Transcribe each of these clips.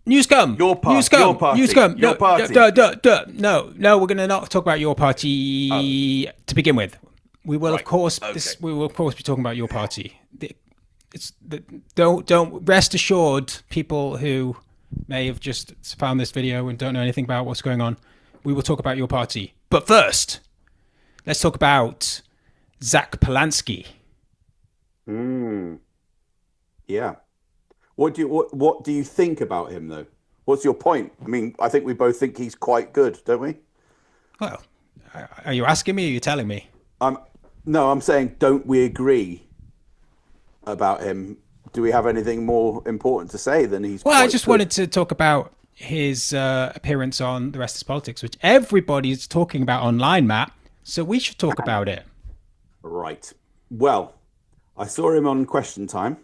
Newscum. Your party. Newscum. Your party. Newscum. Your party. No, we're going to not talk about your party to begin with. We will, of course, we will, of course, be talking about your party. Don't rest assured, people who may have just found this video and don't know anything about what's going on. We will talk about your party. But first, let's talk about Zach Polanski. Yeah. What do you think about him, though? What's your point? I mean, I think we both think he's quite good, don't we? Well, are you asking me or are you telling me? No, I'm saying, don't we agree about him? Do we have anything more important to say than he's Well, quite I just good? wanted to talk about his appearance on The Rest is Politics, which everybody's talking about online, Matt. So we should talk about it. Right. Well, I saw him on Question Time.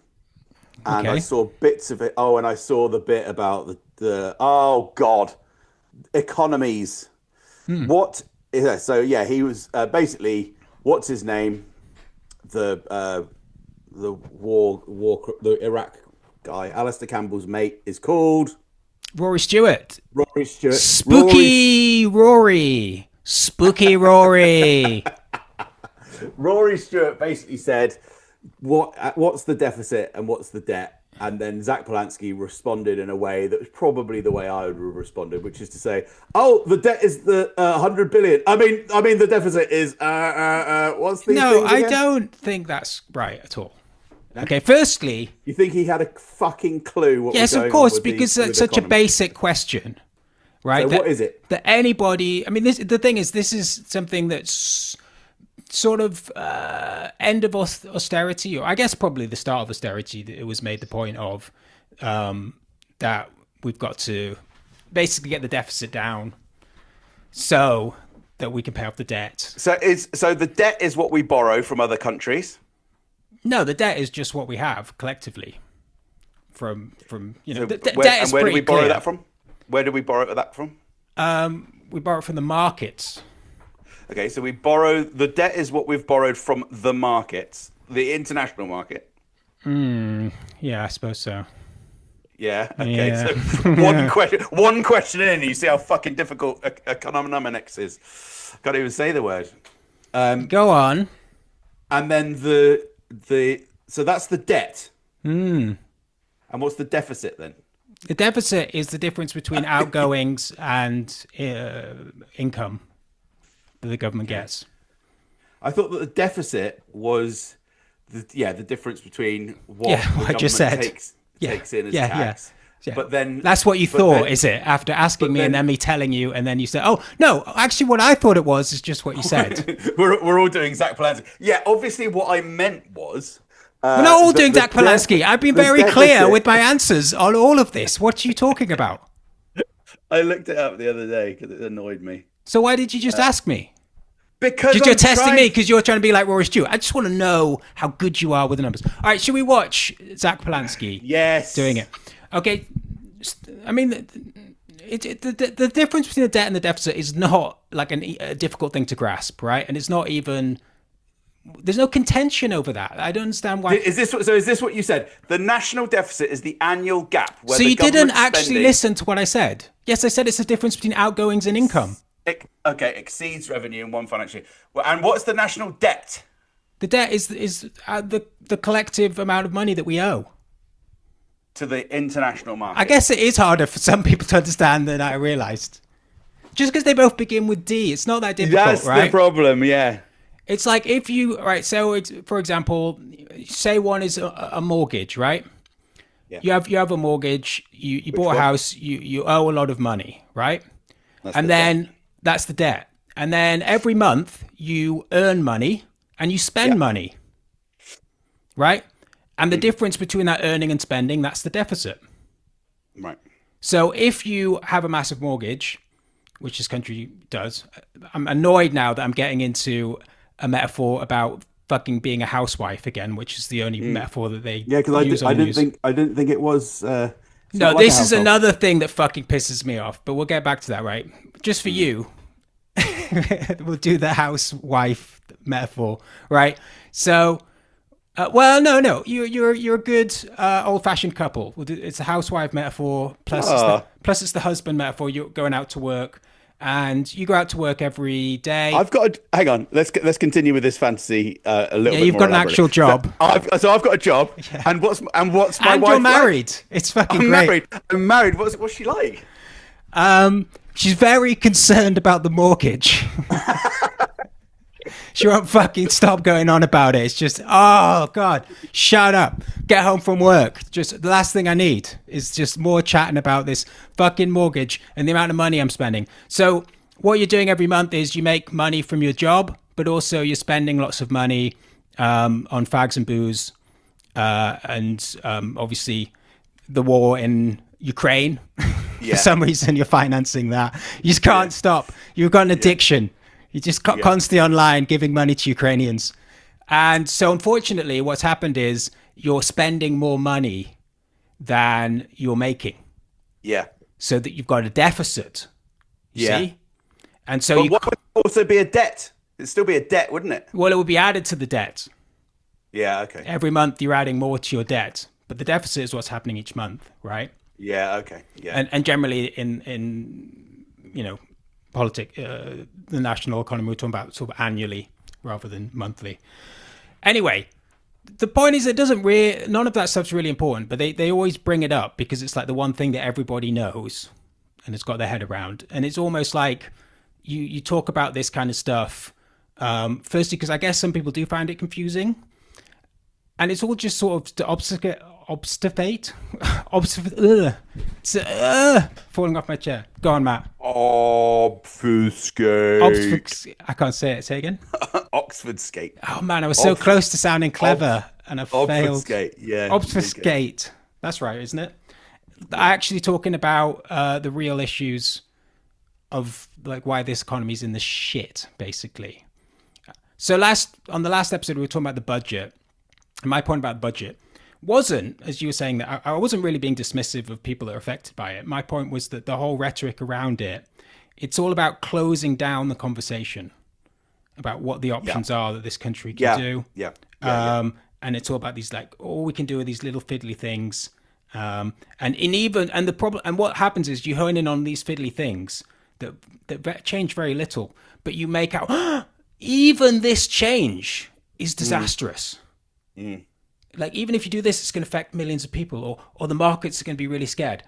And Okay. I saw bits of it. Oh, and I saw the bit about the oh God, economies. What? Yeah, so yeah, he was basically, what's his name? The Iraq guy, Alistair Campbell's mate, is called Rory Stewart. Rory Stewart. Spooky Rory. Spooky Rory. Rory Stewart basically said, what's the deficit and what's the debt? And then Zach Polanski responded in a way that was probably the way I would have responded, which is to say, "Oh, the debt is the 100 billion. I mean, the deficit is what's the No, I don't think that's right at all. Okay, firstly, You think he had a fucking clue what yes, was going of course, on with because with that's such a economy? basic question, right? So what is it? That anybody, I mean, the thing is, this is something that's sort of end of austerity, or I guess probably the start of austerity, that it was made the point of that we've got to basically get the deficit down so that we can pay off the debt. So the debt is what we borrow from other countries. No, the debt is just what we have collectively from you know, So the where, debt and is where do pretty we borrow clear. that from? Where do we borrow that from? We borrow it from the markets. Okay, so the debt is what we've borrowed from the markets, the international market. Yeah, I suppose so. Yeah. Okay. Yeah. So one question in, you see how fucking difficult economics is. Can't even say the word. Go on. And then so that's the debt. And what's the deficit then? The deficit is the difference between outgoings and income that the government gets. I thought that the deficit was the difference between what the I government just said. takes in as Yeah. tax. Yeah. But then That's what you but thought, then- is it? After asking me and then- then me telling you, and then you said, "Oh no, actually, what I thought it was is just what you said." we're all doing Zach Polanski. Yeah, obviously what I meant was We're not all the- doing the Zach Polanski. I've been the very clear deficit- with my answers on all of this. What are you talking about? I looked it up the other day because it annoyed me. So why did you just ask me? Because Because you're I'm testing trying- me, because you're trying to be like Rory Stewart. I just want to know how good you are with the numbers. All right, should we watch Zach Polanski Yes. doing it? Okay, I mean, the difference between the debt and the deficit is not like a difficult thing to grasp, right? And it's not even, there's no contention over that. I don't understand why. Is this what you said? The national deficit is the annual gap. Where So the you didn't government's actually spending- listen to what I said. Yes, I said it's the difference between outgoings and income. Exceeds revenue in one financial year. Well, and what's the national debt? The debt is the collective amount of money that we owe. To the international market. I guess it is harder for some people to understand than I realized. Just because they both begin with D, it's not that difficult, That's right? the problem, yeah. It's like if you, right, so for example, say one is a mortgage, right? Yeah. You have a mortgage, you bought one? a house, you owe a lot of money, right? That's And the then debt. that's the debt. And then every month you earn money and you spend money, right? And the difference between that earning and spending, that's the deficit. Right. So if you have a massive mortgage, which this country does, I'm annoyed now that I'm getting into a metaphor about fucking being a housewife again, which is the only metaphor that they Yeah, because use I on the didn't news. think it was. No, like a this is household. another thing that fucking pisses me off, but we'll get back to that, right? Just for you, we'll do the housewife metaphor, right? So Well, no. You're a good old-fashioned couple. It's a housewife metaphor. Plus it's the husband metaphor. You're going out to work, and you go out to work every day. Hang on. Let's continue with this fantasy a little bit. Yeah, you've more got an actual job. So I've got a job, Yeah. and what's my and wife you're married. like? It's fucking I'm great. married. What's she like? She's very concerned about the mortgage. She won't fucking stop going on about it. It's just, oh God, shut up. Get home from work. Just the last thing I need is just more chatting about this fucking mortgage and the amount of money I'm spending. So what you're doing every month is you make money from your job, but also you're spending lots of money on fags and booze, and obviously the war in Ukraine. For some reason, you're financing that. You just can't stop. You've got an addiction. You're just constantly online giving money to Ukrainians. And so unfortunately, what's happened is you're spending more money than you're making. Yeah. So that you've got a deficit. You see? And so what would also be a debt? It'd still be a debt, wouldn't it? Well, it would be added to the debt. Yeah, okay. Every month you're adding more to your debt. But the deficit is what's happening each month, right? Yeah, okay. Yeah. And generally in politics, the national economy, we're talking about sort of annually rather than monthly. Anyway, the point is, none of that stuff's really important, but they always bring it up because it's like the one thing that everybody knows and has got their head around. And it's almost like you talk about this kind of stuff, firstly, because I guess some people do find it confusing. And it's all just sort of to obfuscate. Falling off my chair. Go on, Matt. Obfuscate. I can't say it. Say again. Oxford skate. Oh man, I was so close to sounding clever, and I failed. Obfuscate. Yeah. Obfuscate. That's right, isn't it? Actually, talking about the real issues of like why this economy's in the shit, basically. So on the last episode, we were talking about the budget. And my point about the budget wasn't, as you were saying, that I wasn't really being dismissive of people that are affected by it. My point was that the whole rhetoric around it, it's all about closing down the conversation about what the options are that this country can do. And it's all about these like, all we can do are these little fiddly things. And the problem, and what happens is you hone in on these fiddly things that change very little, but you make out, even this change is disastrous. Like, even if you do this, it's going to affect millions of people, or the markets are going to be really scared.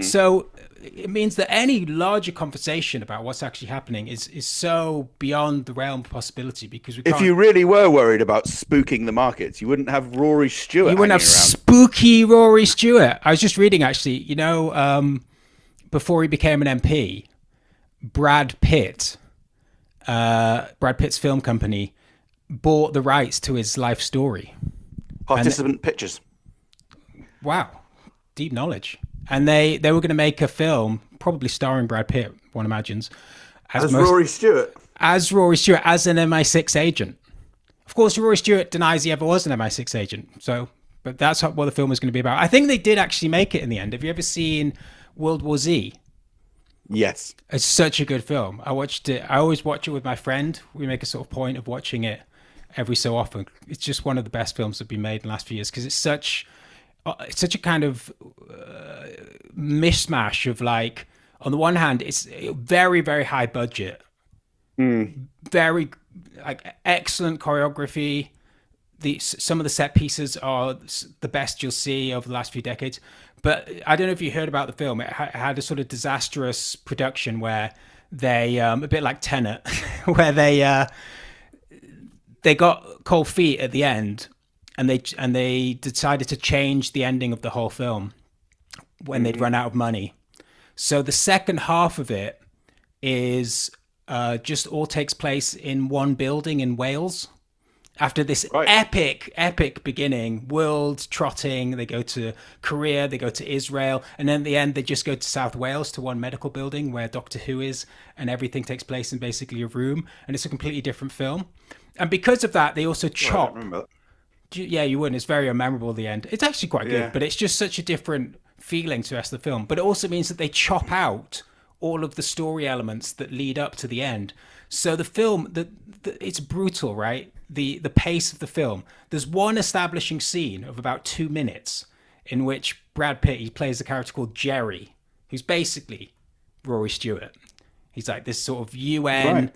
So it means that any larger conversation about what's actually happening is so beyond the realm of possibility, because if you really were worried about spooking the markets, you wouldn't have Rory Stewart. You wouldn't have spooky Rory Stewart. I was just reading, actually, before he became an MP, Brad Pitt's film company bought the rights to his life story. Participant pictures. Wow. Deep knowledge. And they were going to make a film, probably starring Brad Pitt, one imagines. Rory Stewart. As Rory Stewart, as an MI6 agent. Of course, Rory Stewart denies he ever was an MI6 agent. But that's what the film was going to be about. I think they did actually make it in the end. Have you ever seen World War Z? Yes. It's such a good film. I watched it. I always watch it with my friend. We make a sort of point of watching it every so often. It's just one of the best films that have been made in the last few years, because it's such a kind of mishmash of, like, on the one hand, it's very, very high budget, very like excellent choreography. Some of the set pieces are the best you'll see over the last few decades. But I don't know if you heard about the film. It had a sort of disastrous production where they, a bit like Tenet, where they got cold feet at the end, and they decided to change the ending of the whole film when they'd run out of money. So the second half of it is just all takes place in one building in Wales. After this epic beginning, world trotting, they go to Korea, they go to Israel, and then at the end, they just go to South Wales to one medical building where Doctor Who is, and everything takes place in basically a room, and it's a completely different film. And because of that, they also chop. I remember that. Yeah, you wouldn't. It's very unmemorable at the end. It's actually quite good, but it's just such a different feeling to the rest of the film. But it also means that they chop out all of the story elements that lead up to the end. So the film, it's brutal, right? the pace of the film. There's one establishing scene of about 2 minutes in which Brad Pitt, he plays a character called Jerry, who's basically Rory Stewart. He's like this sort of UN.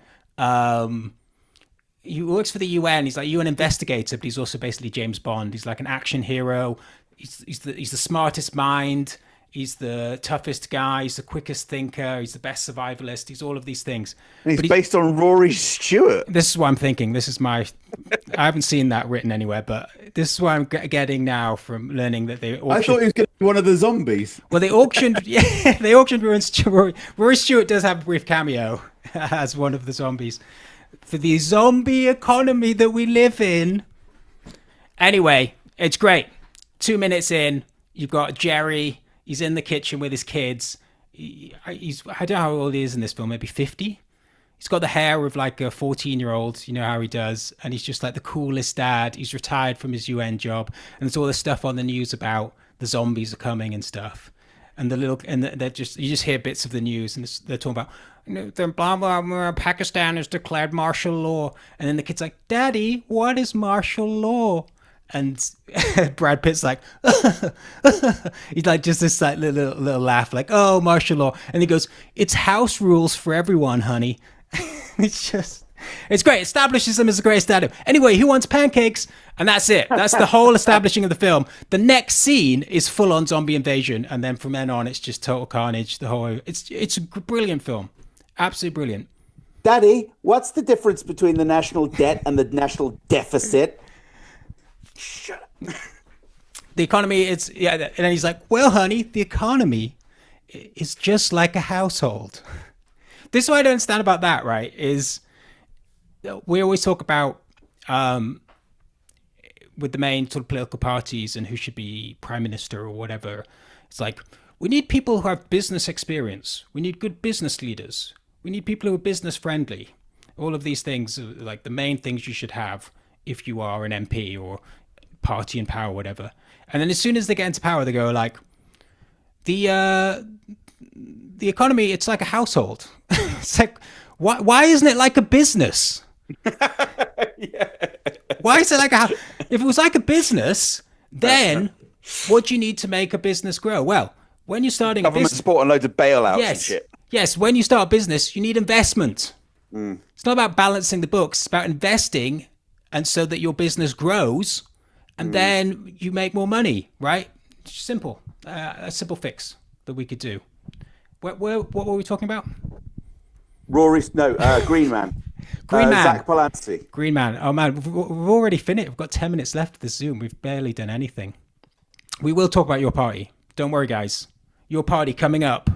He works for the UN. He's like UN investigator, but he's also basically James Bond. He's like an action hero. He's the smartest mind. He's the toughest guy. He's the quickest thinker. He's the best survivalist. He's all of these things. And he's based on Rory Stewart. This is what I'm thinking. This is my... I haven't seen that written anywhere, but this is what I'm getting now from learning that they auctioned... I thought he was going to be one of the zombies. Well, they auctioned... Yeah, they auctioned Rory Stewart. Rory Stewart does have a brief cameo as one of the zombies. For the zombie economy that we live in. Anyway, it's great. 2 minutes in, you've got Jerry... He's in the kitchen with his kids. I don't know how old he is in this film, maybe 50? He's got the hair of like a 14-year-old, you know how he does. And he's just like the coolest dad. He's retired from his UN job. And there's all this stuff on the news about the zombies are coming and stuff. And they're just, you just hear bits of the news and they're talking about, blah, blah, blah, Pakistan has declared martial law. And then the kid's like, Daddy, what is martial law? And Brad Pitt's like, he's like just this like little laugh, like, oh, martial law. And he goes, it's house rules for everyone, honey. It's great. Establishes him as the greatest dad. Anyway, who wants pancakes? And that's it. That's the whole establishing of the film. The next scene is full on zombie invasion. And then from then on, it's just total carnage. It's a brilliant film. Absolutely brilliant. Daddy, what's the difference between the national debt and the national deficit? Shut up. The economy, and then he's like, well, honey, the economy is just like a household. This is what I don't understand about that, right, is we always talk about with the main sort of political parties and who should be prime minister or whatever. It's like, we need people who have business experience. We need good business leaders. We need people who are business friendly. All of these things are like the main things you should have if you are an MP or party in power, whatever. And then as soon as they get into power, they go like, the economy, it's like a household. It's like, why isn't it like a business? Yeah. Why is it like a... If it was like a business, then what do you need to make a business grow? Well, when you're starting government support and loads of bailouts and shit. Yes, when you start a business, you need investment. It's not about balancing the books. It's about investing, and so that your business grows, and then you make more money, right? It's simple. A simple fix that we could do. What were we talking about? Green Man. Green Man. Zach Polanski. Green Man. Oh, man, we've already finished. We've got 10 minutes left of the Zoom. We've barely done anything. We will talk about your party. Don't worry, guys. Your party coming up.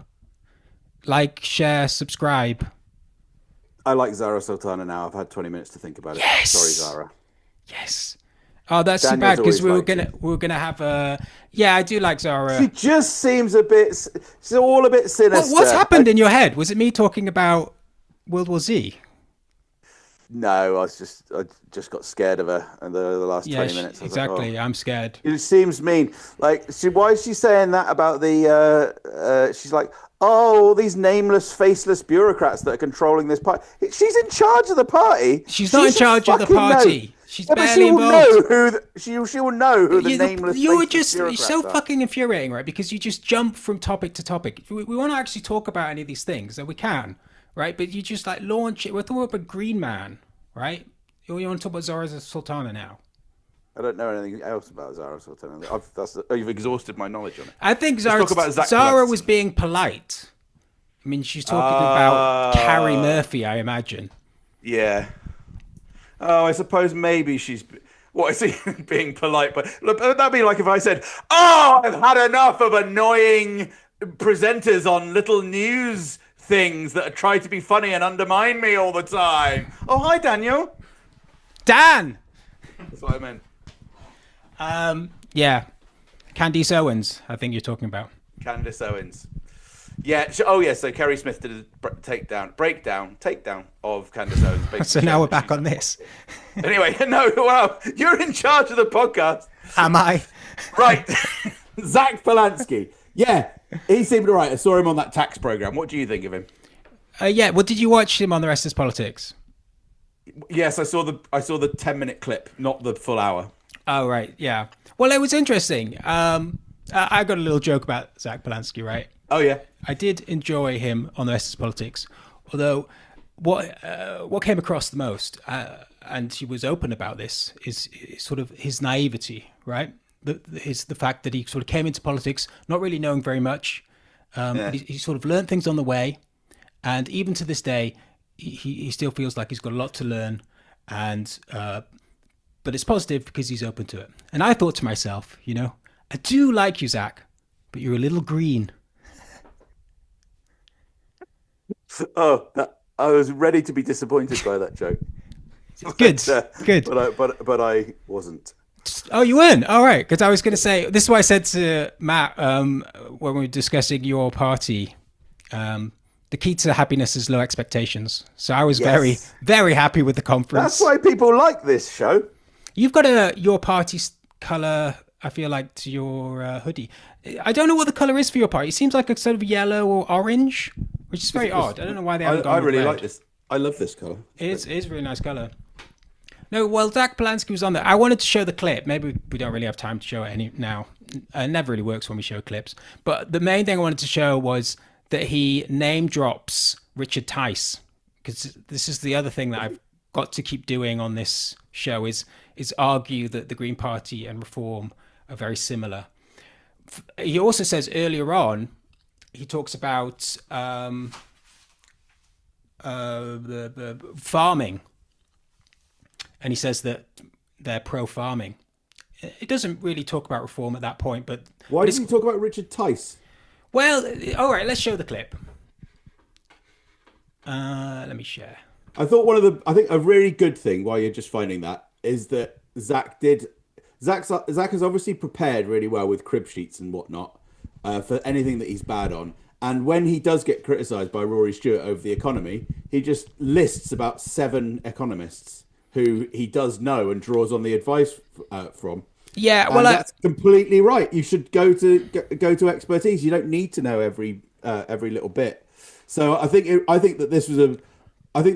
Like, share, subscribe. I like Zara Sultana now. I've had 20 minutes to think about it. Yes! Sorry, Zara. Yes. Oh, that's too Daniel's bad because we always were gonna have a... Yeah, I do like Zara. She just seems a bit... She's all a bit sinister. What's happened in your head? Was it me talking about World War Z? No, I just got scared of her in the last 20 minutes. Exactly. Like, I'm scared. It seems mean. Like, why is she saying that about the... she's like, oh, these nameless, faceless bureaucrats that are controlling this party. She's in charge of the party. She's not in charge of the party. She's barely involved. She will know who the nameless, faceless you're bureaucrats so are. fucking infuriating, right? Because you just jump from topic to topic. We want to actually talk about any of these things, and we can, right? But you just like launch it. We're talking about Green Man, right? You want to talk about Zara Sultana now? I don't know anything else about Zara Sultana. You've exhausted my knowledge on it. I think Zara was being polite. I mean, she's talking about Carrie Murphy, I imagine. Yeah. Oh, I suppose maybe she's... What, is he being polite? But look, that'd be like if I said, oh, I've had enough of annoying presenters on little news things that try to be funny and undermine me all the time. Oh, hi, Daniel. Dan! That's what I meant. Yeah. Candice Owens, I think you're talking about. Candice Owens. Yeah. So Kerry Smith did a takedown of Candice Owens. So now we're back on this. Anyway, no, wow, you're in charge of the podcast. Am I? Right. Zach Polanski. Yeah, he seemed all right. I saw him on that tax program. What do you think of him? Yeah, well, did you watch him on The Rest Is Politics? Yes, I saw the 10-minute clip, not the full hour. Oh, right. Yeah. Well, it was interesting. I got a little joke about Zach Polanski, right? Oh yeah, I did enjoy him on the rest of politics, although what came across the most, and he was open about this, is sort of his naivety, right? The fact that he sort of came into politics not really knowing very much. He sort of learned things on the way, and even to this day, he still feels like he's got a lot to learn, and but it's positive because he's open to it. And I thought to myself, I do like you, Zach, but you're a little green. Oh, I was ready to be disappointed by that joke. Good, good. But I wasn't. Oh, you weren't? All right, because I was going to say, this is what I said to Matt when we were discussing your party. The key to happiness is low expectations. So I was very, very happy with the conference. That's why people like this show. You've got your party's colour, I feel like, to your hoodie. I don't know what the colour is for your party. It seems like a sort of yellow or orange, which is very odd. I don't know why they haven't gone with really red. like this. I love this colour. It is a really nice colour. No, well, Zach Polanski was on there. I wanted to show the clip. Maybe we don't really have time to show it now. It never really works when we show clips. But the main thing I wanted to show was that he name drops Richard Tice, because this is the other thing that I've got to keep doing on this show is argue that the Green Party and Reform are very similar. He also says earlier on, he talks about the farming, and he says that they're pro-farming. It doesn't really talk about reform at that point, but why did he talk about Richard Tice? Well, all right, let's show the clip. Let me share. I thought I think a really good thing while you're just finding that is that Zach has obviously prepared really well with crib sheets and whatnot for anything that he's bad on. And when he does get criticised by Rory Stewart over the economy, he just lists about 7 economists who he does know and draws on the advice from. Yeah, well, that's completely right. You should go to expertise. You don't need to know every little bit. So I think that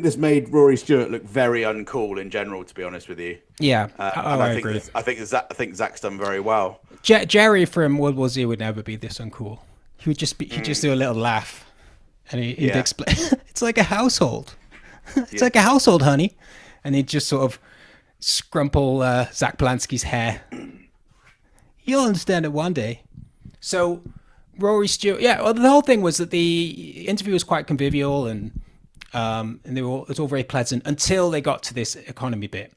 this made Rory Stewart look very uncool in general. To be honest with you, yeah, I agree. I think Zach's done very well. Jerry from World War Z would never be this uncool. He would just do a little laugh, and he'd explain. It's like a household. It's like a household, honey, and he'd just sort of scrumple Zach Polanski's hair. You'll understand it one day. So Rory Stewart, well, the whole thing was that the interview was quite convivial and it was all very pleasant until they got to this economy bit,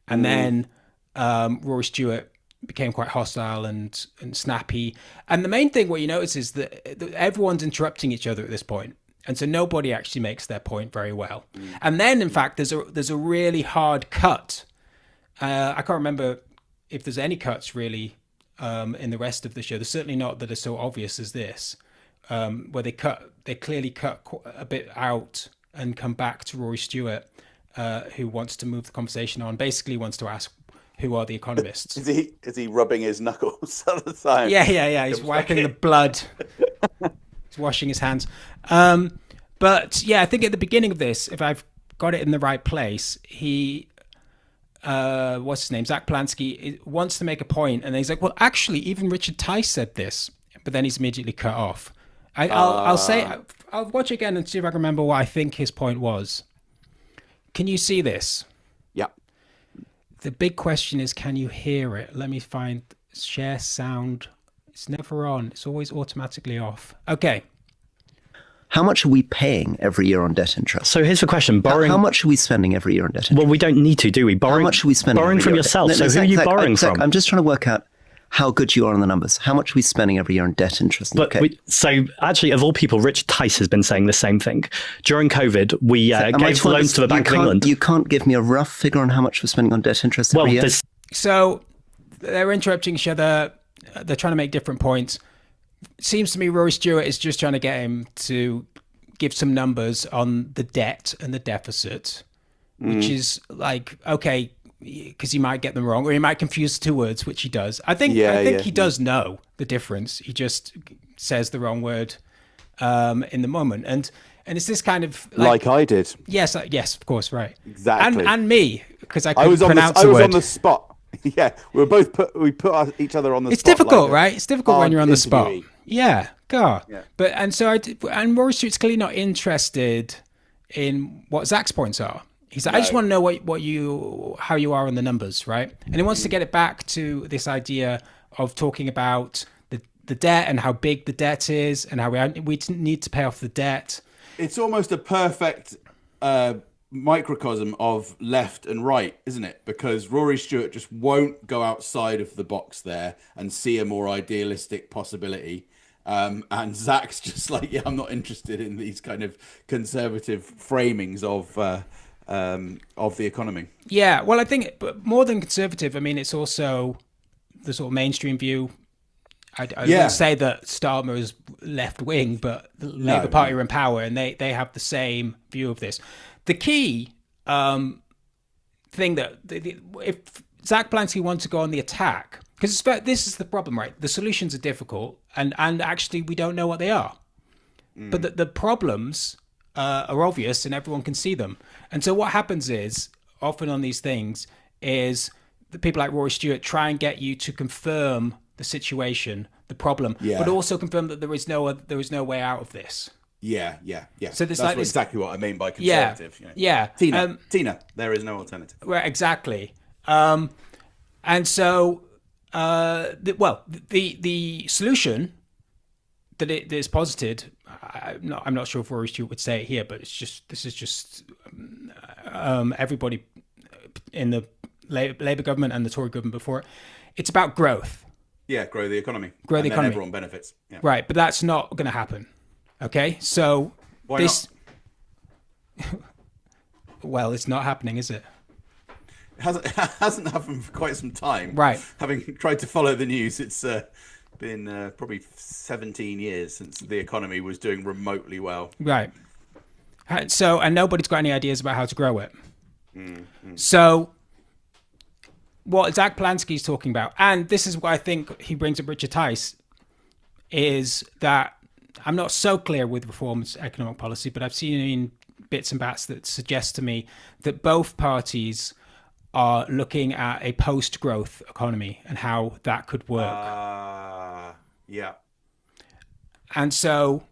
and then Rory Stewart became quite hostile and snappy. And the main thing, what you notice is that everyone's interrupting each other at this point. And so nobody actually makes their point very well. And then, in fact, there's a really hard cut. I can't remember if there's any cuts really in the rest of the show. There's certainly not that are so obvious as this, where they clearly cut a bit out and come back to Rory Stewart, who wants to move the conversation on. Basically, wants to ask, who are the economists? Is he rubbing his knuckles all the time? Yeah. He's wiping the blood. He's washing his hands. But yeah, I think at the beginning of this, if I've got it in the right place, he, what's his name? Zach Polanski wants to make a point, and then he's like, well, actually, even Richard Tice said this, but then he's immediately cut off. I'll watch again and see if I can remember what I think his point was. Can you see this? Yeah. The big question is, can you hear it? Let me find share sound. It's never on. It's always automatically off. Okay. How much are we paying every year on debt interest? So here's the question. Borrowing. How much are we spending every year on debt interest? Well, we don't need to, do we? How much are we spending borrowing from yourself. So who are you borrowing from? I'm just trying to work out how good you are on the numbers. How much are we spending every year on debt interest? So actually, of all people, Richard Tice has been saying the same thing. During COVID, we gave loans to the Bank of England. You can't give me a rough figure on how much we're spending on debt interest every year? So they're interrupting each other. They're trying to make different points. It seems to me Rory Stewart is just trying to get him to give some numbers on the debt and the deficit, which is like, okay, because he might get them wrong, or he might confuse 2 words, which he does. I think he does know the difference. He just says the wrong word in the moment. And And it's this kind of like I did. Yes, yes, of course, right. Exactly. And me, because I couldn't I was pronounce the word. on the spot. Yeah, we put each other on the spot. It's difficult, right? It's difficult when you're on the spot. interviewee. Yeah, God. Yeah. But and Rory Stewart's clearly not interested in what Zach's points are. He's like, I just want to know how you are on the numbers, right? And he wants to get it back to this idea of talking about the debt and how big the debt is and how we need to pay off the debt. It's almost a perfect microcosm of left and right, isn't it? Because Rory Stewart just won't go outside of the box there and see a more idealistic possibility. And Zach's just like, yeah, I'm not interested in these kind of conservative framings of the economy. Yeah, well, I think but more than conservative, I mean, it's also the sort of mainstream view. I wouldn't say that Starmer is left wing, but the Labour Party are in power, and they have the same view of this. The key thing that if Zach Belansky wants to go on the attack, because this is the problem, right? The solutions are difficult, and actually we don't know what they are. But the problems are obvious, and everyone can see them. And so what happens is often on these things is the people like Rory Stewart try and get you to confirm the situation, the problem, but also confirm that there is no way out of this. Yeah. So that's exactly what I mean by conservative. Yeah. Tina, there is no alternative. Right, exactly. And so, the solution that is posited, I'm not sure if Rory Stewart would say it here, but this is just everybody in the Labour government and the Tory government before it. It's about growth. Yeah, grow the economy. Grow the economy. Then everyone benefits. Yeah. Right, but that's not going to happen. Okay, so why not? Well, it's not happening, is it? It hasn't happened for quite some time. Right. Having tried to follow the news, it's been probably 17 years since the economy was doing remotely well. Right. So, and nobody's got any ideas about how to grow it. So, what Zach Belansky's talking about, and this is what I think he brings up Richard Tice, is that I'm not so clear with Reform's economic policy, but I've seen bits and bats that suggest to me that both parties are looking at a post-growth economy and how that could work. Yeah. And so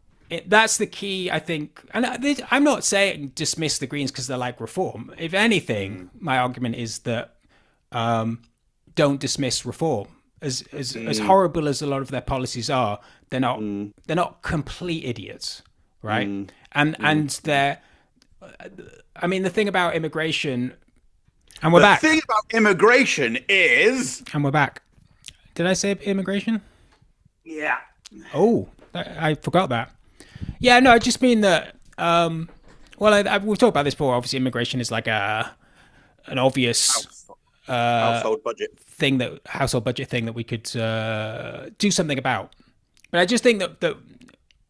that's the key, I think. And I'm not saying dismiss the Greens because they're like Reform. If anything, my argument is that don't dismiss Reform. As horrible as a lot of their policies are, they're not complete idiots, right? And they're, I mean, the thing about immigration, and we're back. The thing about immigration is, and we're back. Did I say immigration? Yeah. Oh, I forgot that. Yeah, no, I just mean that. We've talked about this before. Obviously, immigration is like an obvious household budget thing that we could do something about. But I just think that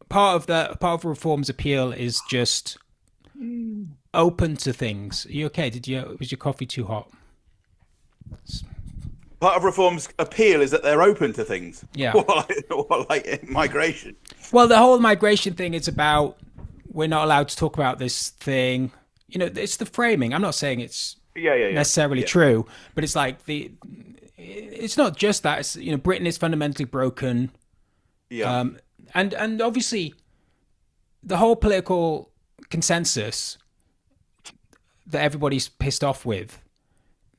part of Reform's appeal is just open to things. Are you okay? Was your coffee too hot? Part of Reform's appeal is that they're open to things. Yeah. Like migration. Well, the whole migration thing is about we're not allowed to talk about this thing. You know, it's the framing. I'm not saying it's necessarily true, but it's like it's not just that. It's, you know, Britain is fundamentally broken. Yeah. And obviously the whole political consensus that everybody's pissed off with,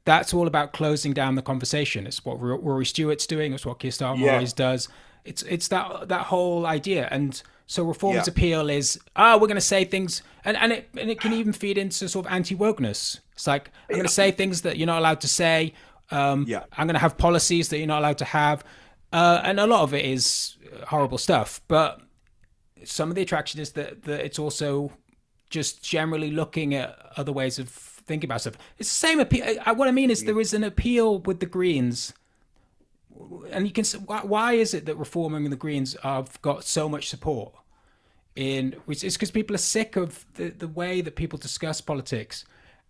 that's all about closing down the conversation. It's what Rory Stewart's doing. It's what Keir Starmer always does. It's that whole idea. And so Reform's appeal is, we're going to say things, and it can even feed into sort of anti-wokeness. It's like, I'm going to say things that you're not allowed to say. I'm going to have policies that you're not allowed to have. And a lot of it is horrible stuff. But some of the attraction is that it's also just generally looking at other ways of thinking about stuff. It's the same appeal. What I mean is there is an appeal with the Greens. And you can say, why is it that Reforming and the Greens have got so much support? Which is because people are sick of the way that people discuss politics.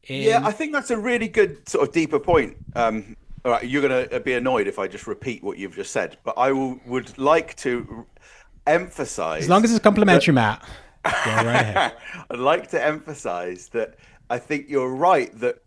I think that's a really good sort of deeper point. All right, you're going to be annoyed if I just repeat what you've just said, but I would like to emphasize... As long as it's complimentary, Matt. Go right ahead. I'd like to emphasize that I think you're right that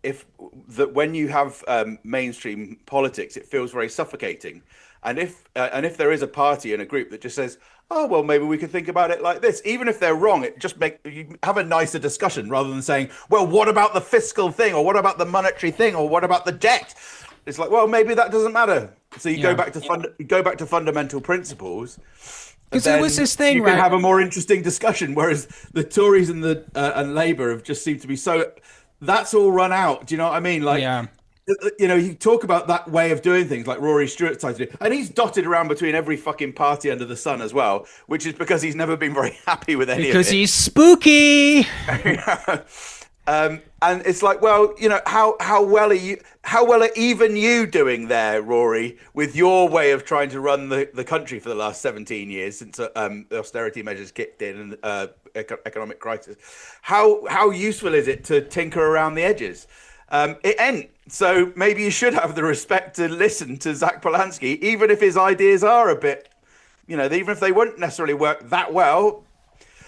when you have mainstream politics, it feels very suffocating. And if there is a party and a group that just says, "Oh well, maybe we could think about it like this," even if they're wrong, it just make you have a nicer discussion rather than saying, "Well, what about the fiscal thing, or what about the monetary thing, or what about the debt?" It's like, well, maybe that doesn't matter. So you go back to fundamental principles. Because there was this thing, you can have a more interesting discussion. Whereas the Tories and and Labour have just seemed to be so. That's all run out. Do you know what I mean? Like, you talk about that way of doing things, like Rory Stewart tried to do, and he's dotted around between every fucking party under the sun as well, which is because he's never been very happy with any of it. Because he's spooky. And it's like, well, how well are even you doing there, Rory, with your way of trying to run the country for the last 17 years since the austerity measures kicked in and economic crisis? How useful is it to tinker around the edges? It ain't. So maybe you should have the respect to listen to Zach Polanski, even if his ideas are a bit, even if they won't necessarily work that well.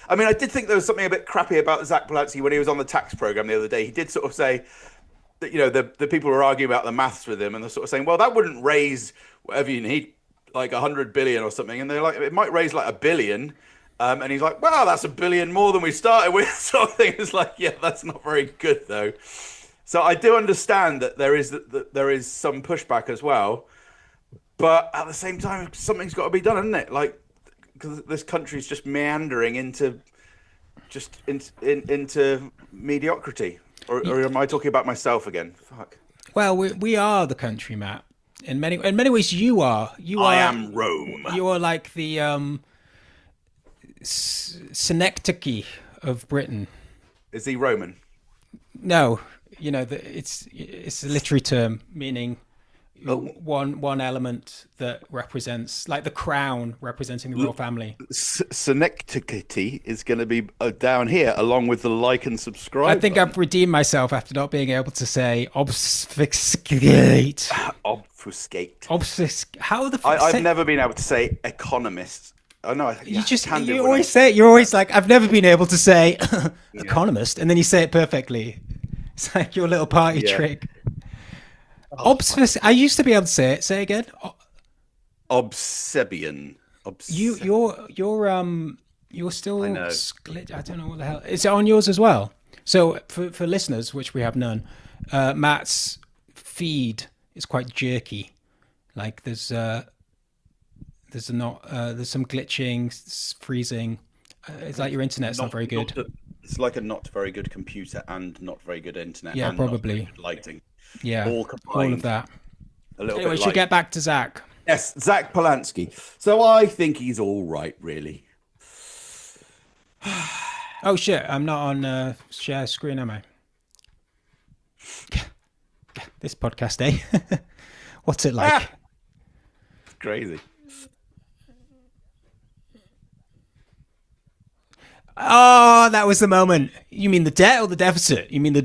I mean, I did think there was something a bit crappy about Zach Polanski when he was on the tax program the other day. He did sort of say that, the people were arguing about the maths with him, and they're sort of saying, well, that wouldn't raise whatever you need, like 100 billion or something. And they're like, it might raise like $1 billion. And he's like, wow, that's $1 billion more than we started with. Sort of thing. It's like, yeah, that's not very good though. So I do understand that there is some pushback as well, but at the same time, something's got to be done, isn't it? Like, because this country's just meandering into mediocrity. Or am I talking about myself again? Fuck. Well, we are the country, Matt. In many ways, you are. I am Rome. You are like the synecdoche of Britain. Is he Roman? No. It's a literary term meaning one element that represents, like the crown representing the royal family. Synecdoche is going to be down here along with the like and subscribe. I think I've redeemed myself after not being able to say obfuscate. Obfuscate. How the fuck? I've never been able to say economist. Oh no, you always say it. You're always like, I've never been able to say economist, and then you say it perfectly. It's like your little party trick. I used to be able to say it. Say it again. Obsebian. You're still split. I don't know what the hell. Is it on yours as well? So for listeners, which we have none, Matt's feed is quite jerky. Like there's some glitching, freezing. It's like your internet's not very good. It's like a not very good computer and not very good internet. Yeah, and probably. Not very good lighting. Yeah, all of that. Anyway, we should get back to Zach. Yes, Zach Polanski. So I think he's all right, really. Oh shit! I'm not on share screen, am I? This podcast, eh? What's it like? It's crazy. Oh, that was the moment. You mean the debt or the deficit? You mean the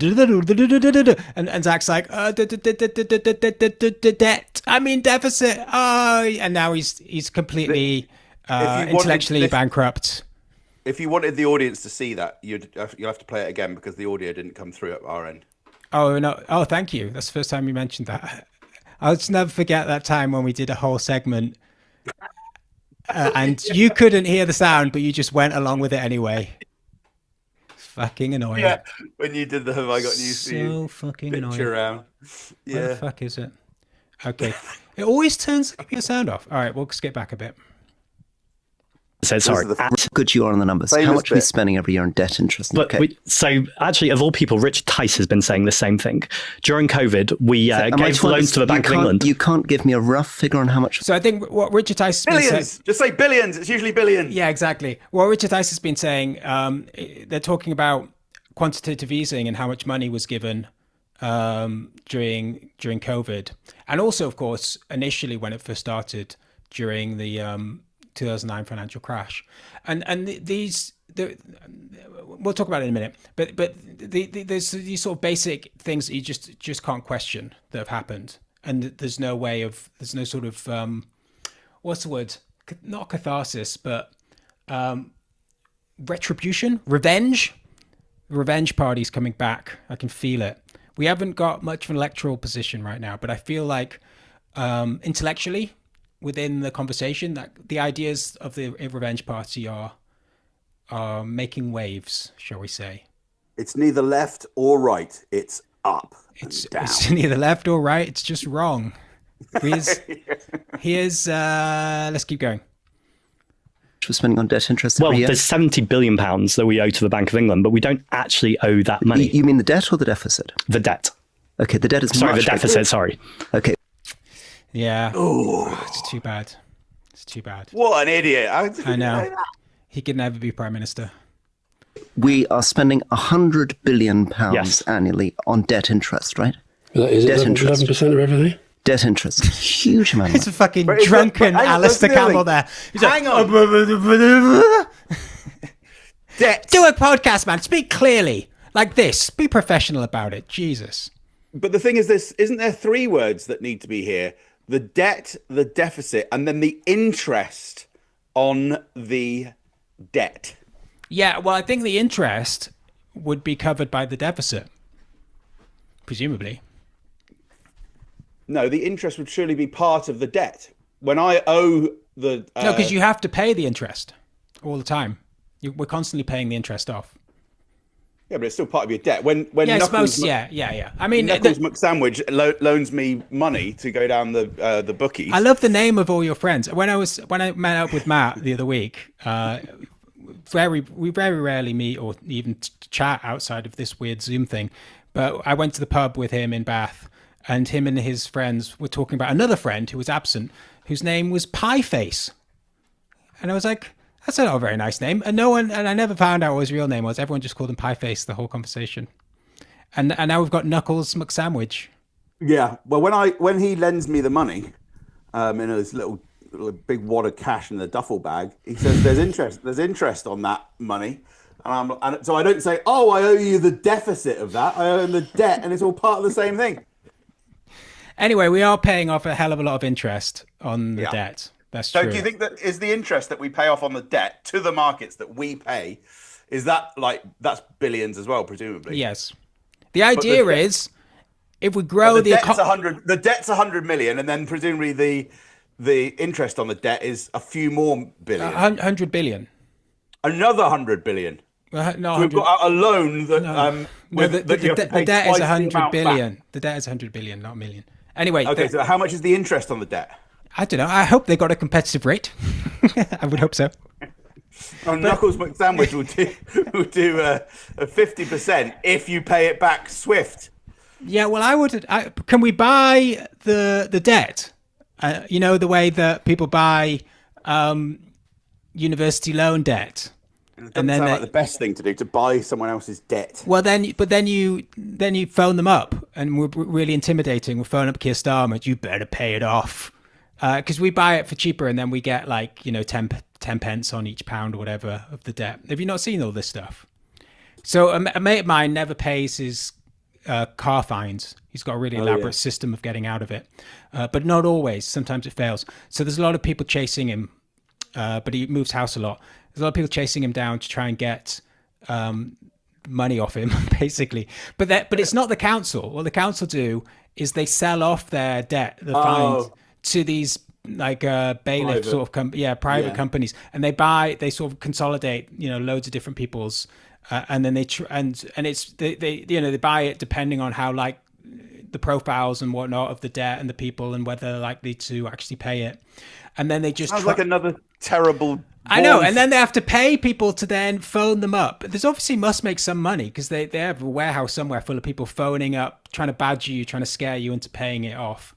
and Zach's like, debt. I mean deficit. Oh, and now he's completely intellectually bankrupt. If you wanted the audience to see that, you'll have to play it again because the audio didn't come through at our end. Oh no! Oh, thank you. That's the first time you mentioned that. I'll just never forget that time when we did a whole segment. And you couldn't hear the sound, but you just went along with it anyway. Fucking annoying. Yeah, when you did the "Have I Got News for You?" So fucking annoying. Around. Yeah. Where the fuck is it? Okay. It always turns the sound off. All right, we'll skip back a bit. So sorry, how good you are on the numbers. How much are we spending every year on debt interest? So actually, of all people, Richard Tice has been saying the same thing. During COVID, we gave loans to the Bank of England. You can't give me a rough figure on how much? So I think what Richard Tice has been saying... Just say billions. It's usually billions. Yeah, exactly. What Richard Tice has been saying, they're talking about quantitative easing and how much money was given during COVID. And also, of course, initially when it first started during the 2009 financial crash, and we'll talk about it in a minute. But there's these sort of basic things that you just can't question that have happened, and there's no sort of what's the word? Not catharsis, but retribution, revenge. The revenge party's coming back. I can feel it. We haven't got much of an electoral position right now, but I feel like intellectually within the conversation that the ideas of the revenge party are making waves, shall we say. It's neither left or right. It's up. It's neither left or right. It's just wrong. Here's let's keep going. We're spending on debt interest. Well, there's £70 billion that we owe to the Bank of England, but we don't actually owe that money. You mean the debt or the deficit? The debt. Okay, the debt is the deficit. Sorry. Okay. Yeah. Oh, it's too bad. It's too bad. What an idiot! I know. He could never be prime minister. We are spending £100 billion annually on debt interest, right? Is it 11% of everything? Debt interest. Huge amount. It's a fucking drunken Alistair Campbell there. He's hang on. Debt. Do a podcast, man. Speak clearly. Like this. Be professional about it. Jesus. But the thing is, isn't there 3 words that need to be here? The debt, the deficit, and then the interest on the debt. Yeah, well, I think the interest would be covered by the deficit. Presumably. No, the interest would surely be part of the debt. When I owe the... No, because you have to pay the interest all the time. We're constantly paying the interest off. Yeah, but it's still part of your debt. When yeah, Knuckles, yeah. I mean, Knuckles McSandwich loans me money to go down the bookies. I love the name of all your friends. When I met up with Matt the other week, we very rarely meet or even chat outside of this weird Zoom thing. But I went to the pub with him in Bath, and him and his friends were talking about another friend who was absent, whose name was Pieface. And I was like, that's not a very nice name. And I never found out what his real name was. Everyone just called him Pieface the whole conversation. And now we've got Knuckles McSandwich. Yeah. Well, when he lends me the money, in his little big wad of cash in the duffel bag, he says there's interest on that money. And so I don't say, oh, I owe you the deficit of that. I owe him the debt, and it's all part of the same thing. Anyway, we are paying off a hell of a lot of interest on the debt. That's true. So do you think that is the interest that we pay off on the debt to the markets that we pay, is that that's billions as well, presumably? Yes. The idea is if we grow the debt's 100 million, and then presumably the interest on the debt is a few more billion. 100 billion. Another 100 billion. No, so we've got a loan that the debt is 100 billion. Back. The debt is 100 billion, not a million. Anyway. Okay, so how much is the interest on the debt? I don't know. I hope they got a competitive rate. I would hope so. Knuckles McSandwich will do a 50% if you pay it back swift. Yeah, well, can we buy the debt? The way that people buy university loan debt. It doesn't sound like the best thing to do, to buy someone else's debt. Well, then you phone them up, and we're really intimidating. We'll phone up Keir Starmer. You better pay it off, because we buy it for cheaper, and then we get 10 pence on each pound or whatever of the debt. Have you not seen all this stuff? So a mate of mine never pays his car fines. He's got a really elaborate system of getting out of it, but not always. Sometimes it fails. So there's a lot of people chasing him, but he moves house a lot. There's a lot of people chasing him down to try and get money off him, basically. But it's not the council. What the council do is they sell off their debt, the fines, to these bailiff sort of private companies, and they sort of consolidate loads of different people's, and then they buy it depending on how the profiles and whatnot of the debt and the people and whether they're likely to actually pay it, and then they just sounds like another terrible. I know, and then they have to pay people to then phone them up. There's obviously must make some money because they have a warehouse somewhere full of people phoning up, trying to badger you, trying to scare you into paying it off.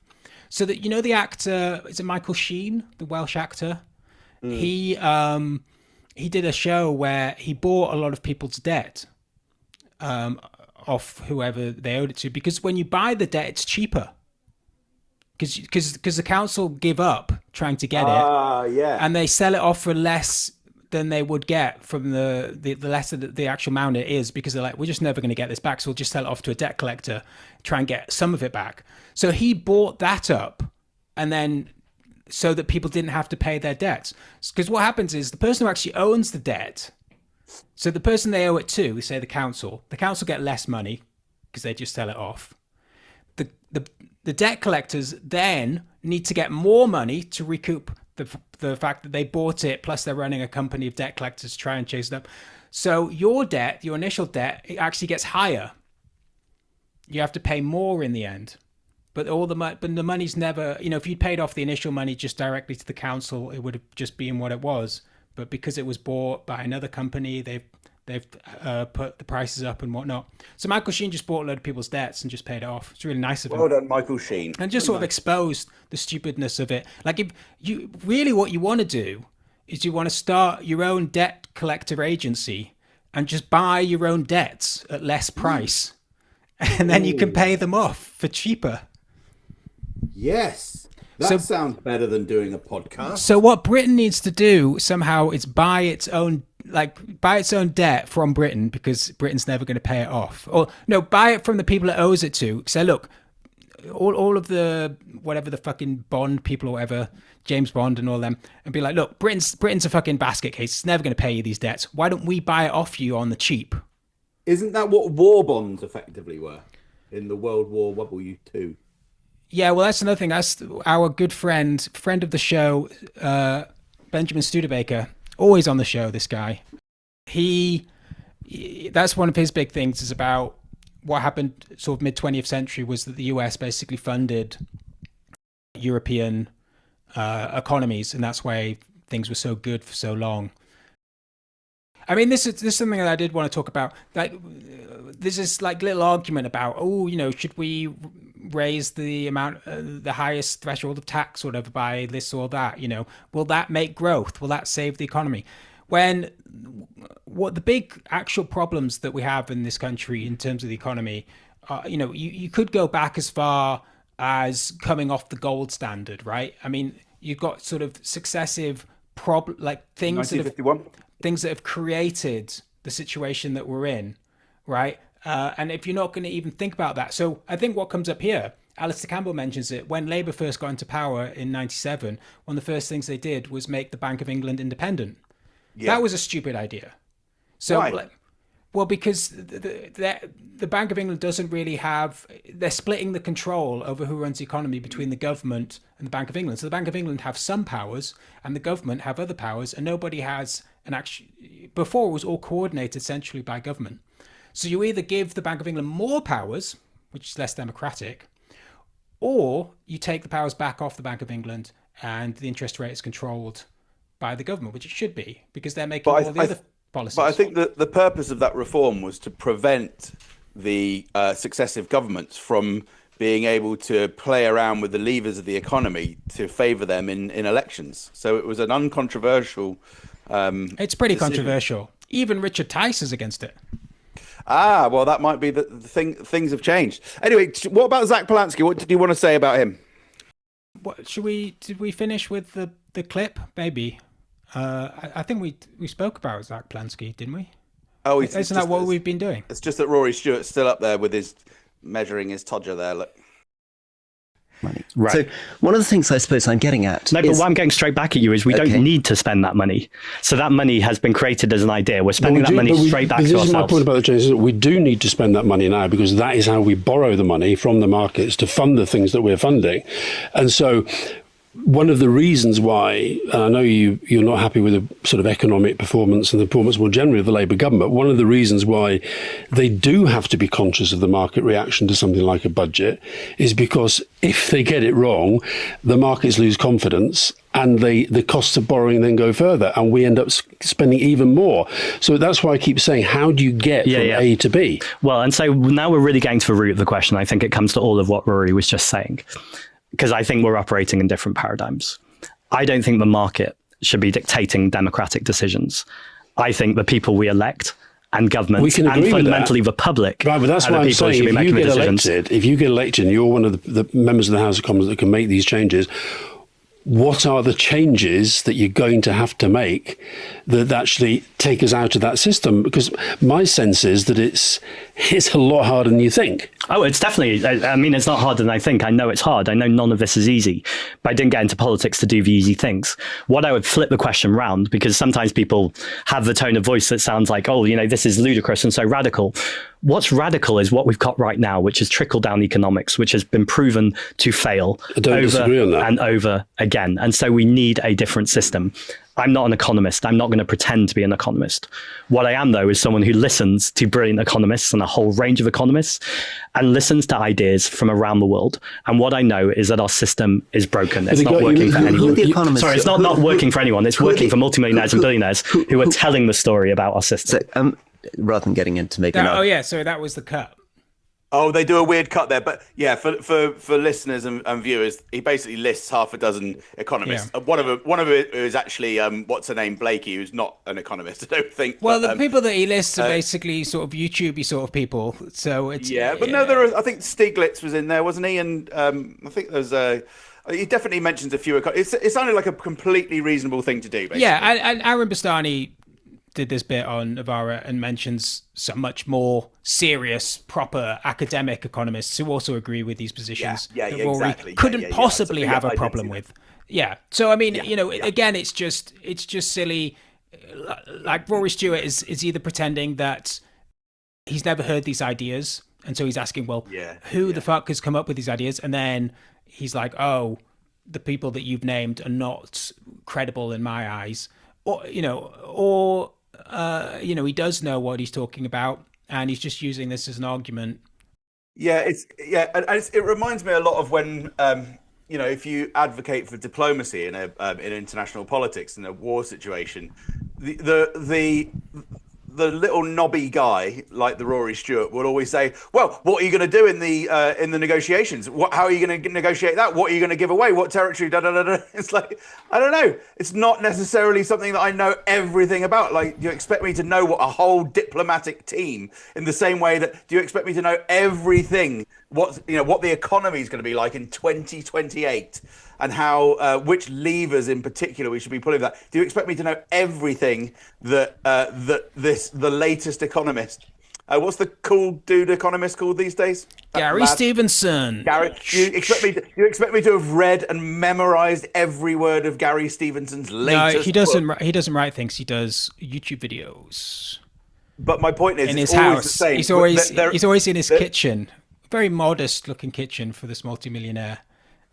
So that the actor, is it Michael Sheen, the Welsh actor? He did a show where he bought a lot of people's debt off whoever they owed it to, because when you buy the debt, it's cheaper. Because the council give up trying to get it, and they sell it off for less than they would get from the less of the actual amount it is, because they're like, we're just never going to get this back, so we'll just sell it off to a debt collector, try and get some of it back. So he bought that up, and then so that people didn't have to pay their debts. Because what happens is the person who actually owns the debt So the person they owe it to, say the council get less money because they just sell it off. The debt collectors then need to get more money to recoup the fact that they bought it, plus they're running a company of debt collectors to try and chase it up. So your debt, your initial debt, it actually gets higher. You have to pay more in the end. But the money's never, if you'd paid off the initial money just directly to the council, it would have just been what it was. But because it was bought by another company, they've put the prices up and whatnot. So Michael Sheen just bought a load of people's debts and just paid it off. It's really nice of him. Well done, Michael Sheen. And just sort of exposed the stupidness of it. Like, if you really, what you want to do is you want to start your own debt collector agency and just buy your own debts at less price. And then you can pay them off for cheaper. Yes. That sounds better than doing a podcast. So what Britain needs to do somehow is buy its own debt from Britain, because Britain's never going to pay it off. Or no, buy it from the people it owes it to. Say, look, all of the whatever the fucking Bond people or whatever, James Bond and all them, and be like, look, Britain's a fucking basket case. It's never going to pay you these debts. Why don't we buy it off you on the cheap? Isn't that what war bonds effectively were in the World War II? Yeah, well, that's another thing. That's our good friend of the show, Benjamin Studebaker, always on the show, this guy. That's one of his big things, is about what happened sort of mid-20th century, was that the US basically funded European economies, and that's why things were so good for so long. I mean, this is something that I did want to talk about. Like, there's this like little argument about, should we raise the amount, the highest threshold of tax or whatever by this or that? Will that make growth? Will that save the economy? When what the big actual problems that we have in this country in terms of the economy, you could go back as far as coming off the gold standard, right? I mean, you've got sort of successive things that have created the situation that we're in, right? And if you're not going to even think about that. So I think what comes up here, Alistair Campbell mentions it, when Labour first got into power in 97, one of the first things they did was make the Bank of England independent. Yeah. That was a stupid idea. So, why? Well, because the Bank of England doesn't really have, they're splitting the control over who runs the economy between the government and the Bank of England. So the Bank of England have some powers and the government have other powers, and nobody has before it was all coordinated centrally by government. So you either give the Bank of England more powers, which is less democratic, or you take the powers back off the Bank of England and the interest rate is controlled by the government, which it should be, because they're making all the other policies. But I think that the purpose of that reform was to prevent the successive governments from being able to play around with the levers of the economy to favour them in elections. So it was an uncontroversial it's pretty decision. Controversial. Even Richard Tice is against it. Well, that might be the thing. Things have changed. Anyway, what about Zach Polanski? What did you want to say about him? Did we finish with the clip? Maybe. I think we spoke about Zach Polanski, didn't we? Oh, isn't that what we've been doing? It's just that Rory Stewart's still up there with his measuring his todger there. Look. Money. Right. So one of the things I suppose I'm getting at but what I'm getting straight back at you is we don't need to spend that money. So that money has been created as an idea. We're spending that money straight back to ourselves. This is my point about the change. We do need to spend that money now, because that is how we borrow the money from the markets to fund the things that we're funding. And so one of the reasons why, and I know you're not happy with the sort of economic performance and the performance more generally of the Labour government, one of the reasons why they do have to be conscious of the market reaction to something like a budget is because if they get it wrong, the markets lose confidence and the costs of borrowing then go further and we end up spending even more. So that's why I keep saying, how do you get from A to B? Well, and so now we're really getting to the root of the question. I think it comes to all of what Rory was just saying, because I think we're operating in different paradigms. I don't think the market should be dictating democratic decisions. I think the people we elect and governments and fundamentally the public right, but that's why I'm saying if you get elected and you're one of the members of the House of Commons that can make these changes, what are the changes that you're going to have to make that actually take us out of that system? Because my sense is that it's a lot harder than you think. Oh, it's definitely, I mean, it's not harder than I think. I know it's hard. I know none of this is easy, but I didn't get into politics to do the easy things. What I would flip the question round, because sometimes people have the tone of voice that sounds like, oh, this is ludicrous and so radical. What's radical is what we've got right now, which is trickle-down economics, which has been proven to fail over and over again. And so we need a different system. I'm not an economist. I'm not going to pretend to be an economist. What I am, though, is someone who listens to brilliant economists and a whole range of economists and listens to ideas from around the world. And what I know is that our system is broken. It's not working for anyone. Sorry, it's not working for anyone. It's working for multimillionaires and billionaires who are telling the story about our system. So, rather than getting into making up. Oh, yeah. So that was the cut. Oh, they do a weird cut there, but yeah, for listeners and viewers, he basically lists half a dozen economists. Yeah. One of it is actually what's her name, Blakey, who's not an economist, I don't think. Well, the people that he lists are basically sort of YouTubey sort of people. So it's no, there was. I think Stiglitz was in there, wasn't he? And I think there's he definitely mentions a few. It sounded like a completely reasonable thing to do. Basically. Yeah, and Aaron Bastani did this bit on Navarra and mentions some much more serious, proper academic economists who also agree with these positions. Yeah, exactly. Couldn't possibly have a problem with. Yeah. So I mean, again, it's just silly. Like Rory Stewart is either pretending that he's never heard these ideas, and so he's asking, well, who the fuck has come up with these ideas? And then he's like, oh, the people that you've named are not credible in my eyes, or he does know what he's talking about, and he's just using this as an argument. It reminds me a lot of when if you advocate for diplomacy in international politics in a war situation, the little knobby guy like the Rory Stewart would always say, well, what are you going to do in the negotiations? How are you going to negotiate that? What are you going to give away? What territory? Da, da, da, da. It's like, I don't know. It's not necessarily something that I know everything about. Like, do you expect me to know what a whole diplomatic team, in the same way that, do you expect me to know everything, what the economy is going to be like in 2028? And how which levers in particular we should be pulling that? Do you expect me to know everything that the latest economist? What's the cool dude economist called these days? Gary Stevenson. Gary, you expect me to have read and memorized every word of Gary Stevenson's latest? No, he doesn't. He doesn't write things. He does YouTube videos. But my point is, in his house, he's always in his kitchen, very modest-looking kitchen for this multimillionaire.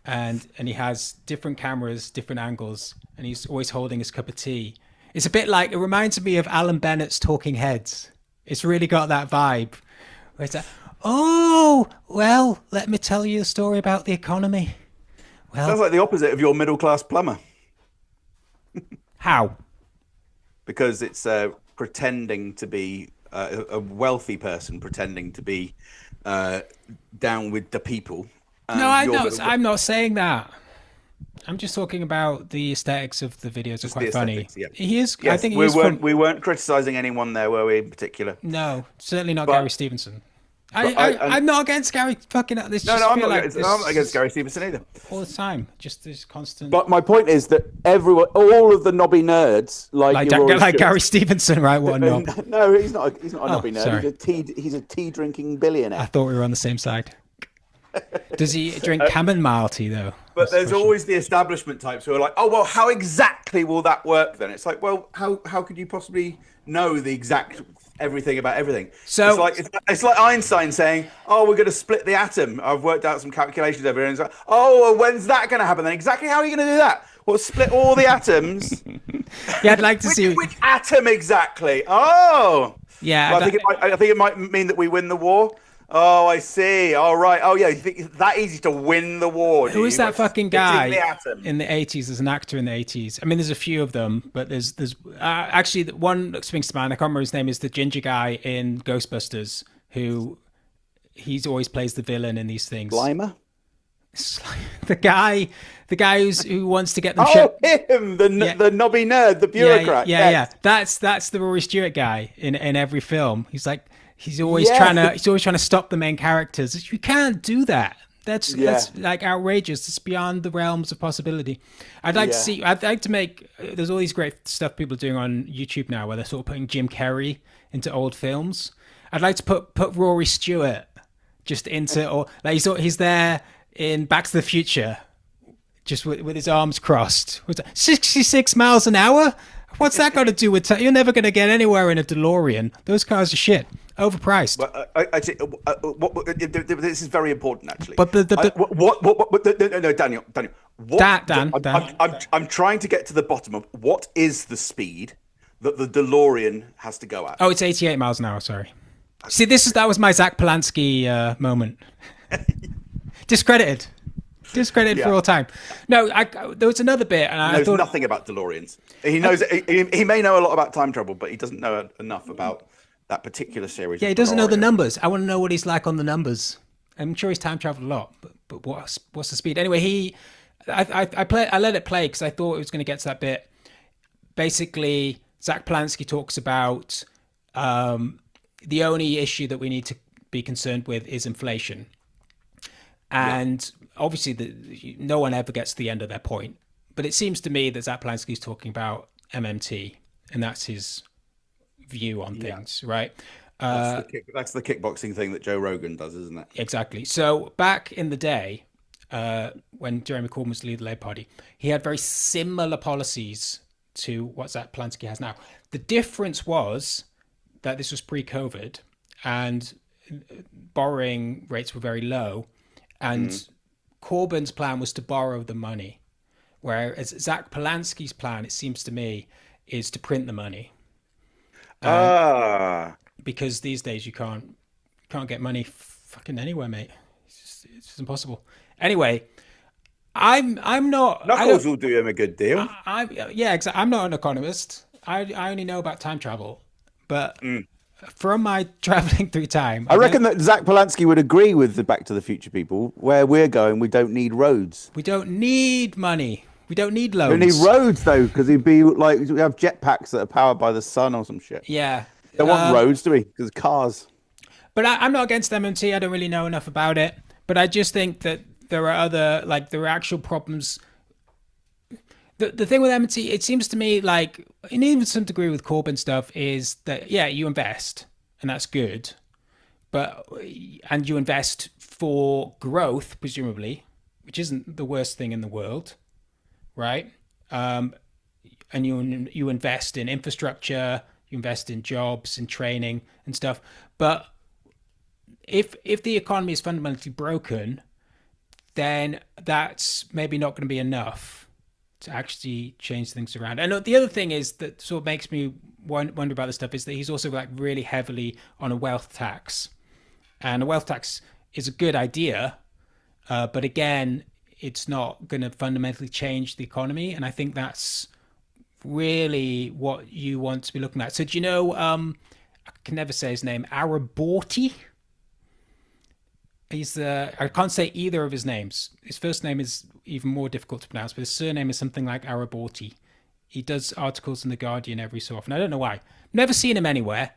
And he has different cameras, different angles, and he's always holding his cup of tea. It's a bit like, it reminds me of Alan Bennett's Talking Heads. It's really got that vibe. Where it's like, oh, well, let me tell you a story about the economy. Well, sounds like the opposite of your middle-class plumber. How? Because it's pretending to be a wealthy person, pretending to be down with the people. No, I'm not saying that. I'm just talking about the aesthetics of the videos are quite funny. Yeah. He is. Yes, I think we weren't criticizing anyone there, were we, in particular? No, certainly not Gary Stevenson. I'm not against Gary fucking this. No, I'm not against Gary Stevenson either. All the time, just this constant. But my point is that all of the knobby nerds, like Gary Stevenson, right? What a knob. No, he's not a knobby nerd. Sorry. He's a tea drinking billionaire. I thought we were on the same side. Does he drink chamomile tea though? But there's always the establishment types who are like, oh well, how exactly will that work then? It's like, well, how could you possibly know the exact everything about everything? So it's like Einstein saying, oh, we're going to split the atom. I've worked out some calculations over here, and it's like, oh, well, when's that going to happen then? Exactly how are you going to do that? Well, split all the atoms. Yeah, I'd like to see which atom exactly. Oh, yeah. Well, I think it might mean that we win the war. Oh, I see. All right. Oh, yeah. You think it's that easy to win the war? Who is that fucking guy in the 80s? There's an actor in the 80s. I mean, there's a few of them, but there's actually one that springs to mind. I can't remember his name. Is the ginger guy in Ghostbusters who he's always plays the villain in these things. Slimer? The guy who wants to get them. Him, the knobby nerd, the bureaucrat. Yeah. That's the Rory Stewart guy in every film. He's like. He's always trying to stop the main characters. You can't do that. That's like outrageous. It's beyond the realms of possibility. I'd like to make. There's all these great stuff people are doing on YouTube now, where they're sort of putting Jim Carrey into old films. I'd like to put Rory Stewart just into, or like he's there in Back to the Future, just with his arms crossed. 66 miles an hour. What's that got to do with? You're never going to get anywhere in a DeLorean. Those cars are shit. Overpriced. This is very important, actually. But no, Daniel. I'm trying to get to the bottom of what is the speed that the DeLorean has to go at. Oh, it's 88 miles an hour. Sorry. See, that was my Zach Polanski moment. Discredited for all time. No, there was another bit, and I thought nothing about DeLoreans. He knows he may know a lot about time travel, but he doesn't know enough about that particular series. Yeah, he doesn't know the numbers. I want to know what he's like on the numbers. I'm sure he's time traveled a lot, but what's the speed? Anyway, I let it play because I thought it was going to get to that bit. Basically, Zach Polanski talks about the only issue that we need to be concerned with is inflation. And obviously, no one ever gets to the end of their point. But it seems to me that Zach Polanski is talking about MMT, and that's his view on things, right? That's the kickboxing thing that Joe Rogan does, isn't it? Exactly. So back in the day, when Jeremy Corbyn was the leader of the Labour Party, he had very similar policies to what Zach Polanski has now. The difference was that this was pre-COVID, and borrowing rates were very low, and Corbyn's plan was to borrow the money, whereas Zach Polanski's plan, it seems to me, is to print the money. Because these days you can't get money fucking anywhere, mate. It's just impossible. Anyway, I'm not. Knuckles will do him a good deal. Exactly. I'm not an economist. I only know about time travel, but from my traveling through time, I reckon that Zach Polanski would agree with the Back to the Future people. Where we're going, we don't need roads. We don't need money. We don't need loans. We don't need roads though, because he'd be like we have jetpacks that are powered by the sun or some shit. Yeah. Don't want roads, do we? Because cars. But I'm not against MMT. I don't really know enough about it. But I just think that there are there are actual problems. The thing with MMT, it seems to me like, and even to some degree with Corbyn stuff, is that, you invest, and that's good. And you invest for growth, presumably, which isn't the worst thing in the world, right? And you invest in infrastructure, you invest in jobs and training and stuff. But if the economy is fundamentally broken, then that's maybe not going to be enough to actually change things around. And the other thing is that sort of makes me wonder about this stuff is that he's also like really heavily on a wealth tax. And a wealth tax is a good idea, but again, it's not going to fundamentally change the economy. And I think that's really what you want to be looking at. So do you know, I can never say his name, Araborti? I can't say either of his names. His first name is even more difficult to pronounce, but his surname is something like Araborti. He does articles in The Guardian every so often. I don't know why. Never seen him anywhere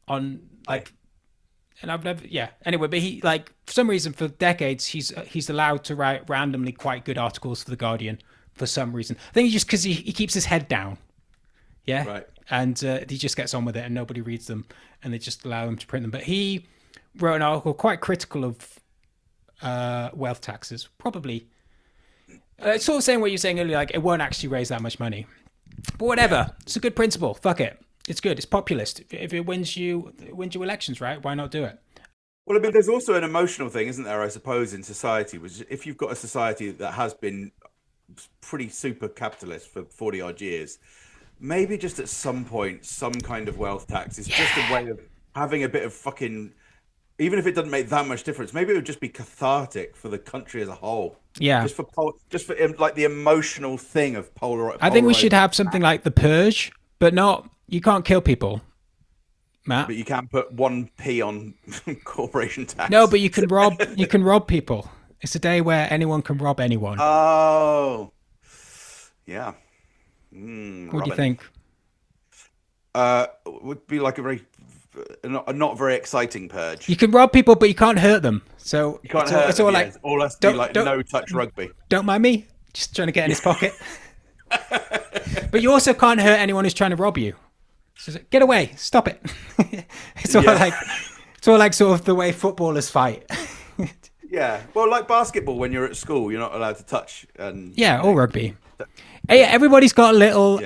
and I've never, Anyway, but he, like, for some reason, for decades, he's allowed to write randomly quite good articles for The Guardian for some reason. I think just because he keeps his head down. Yeah? Right. And he just gets on with it and nobody reads them and they just allow him to print them. But he wrote an article quite critical of wealth taxes. Probably sort of saying what you're saying earlier, like it won't actually raise that much money. But whatever. It's a good principle. Fuck it. It's good. It's populist. If it wins you elections, right? Why not do it? Well, I mean, there's also an emotional thing, isn't there, I suppose, in society, which if you've got a society that has been pretty super capitalist for 40 odd years, maybe just at some point, some kind of wealth tax is just a way of having a bit of fucking, even if it doesn't make that much difference, maybe it would just be cathartic for the country as a whole. Yeah. Just for like the emotional thing of polar. I think we should have something like the Purge, but not, you can't kill people, Matt. But you can't put 1p on corporation tax. No, but you can rob people. It's a day where anyone can rob anyone. Oh. Yeah. What do you think? Would be like a very a not very exciting purge. You can rob people, but you can't hurt them. So You can't hurt it's all them, like yeah. All has to be like no touch rugby. Don't mind me, just trying to get in his pocket. But you also can't hurt anyone who's trying to rob you. So it's like, get away, stop it. It's all like sort of the way footballers fight. Yeah, well, like basketball, when you're at school, you're not allowed to touch. And or rugby. Hey, everybody's got a little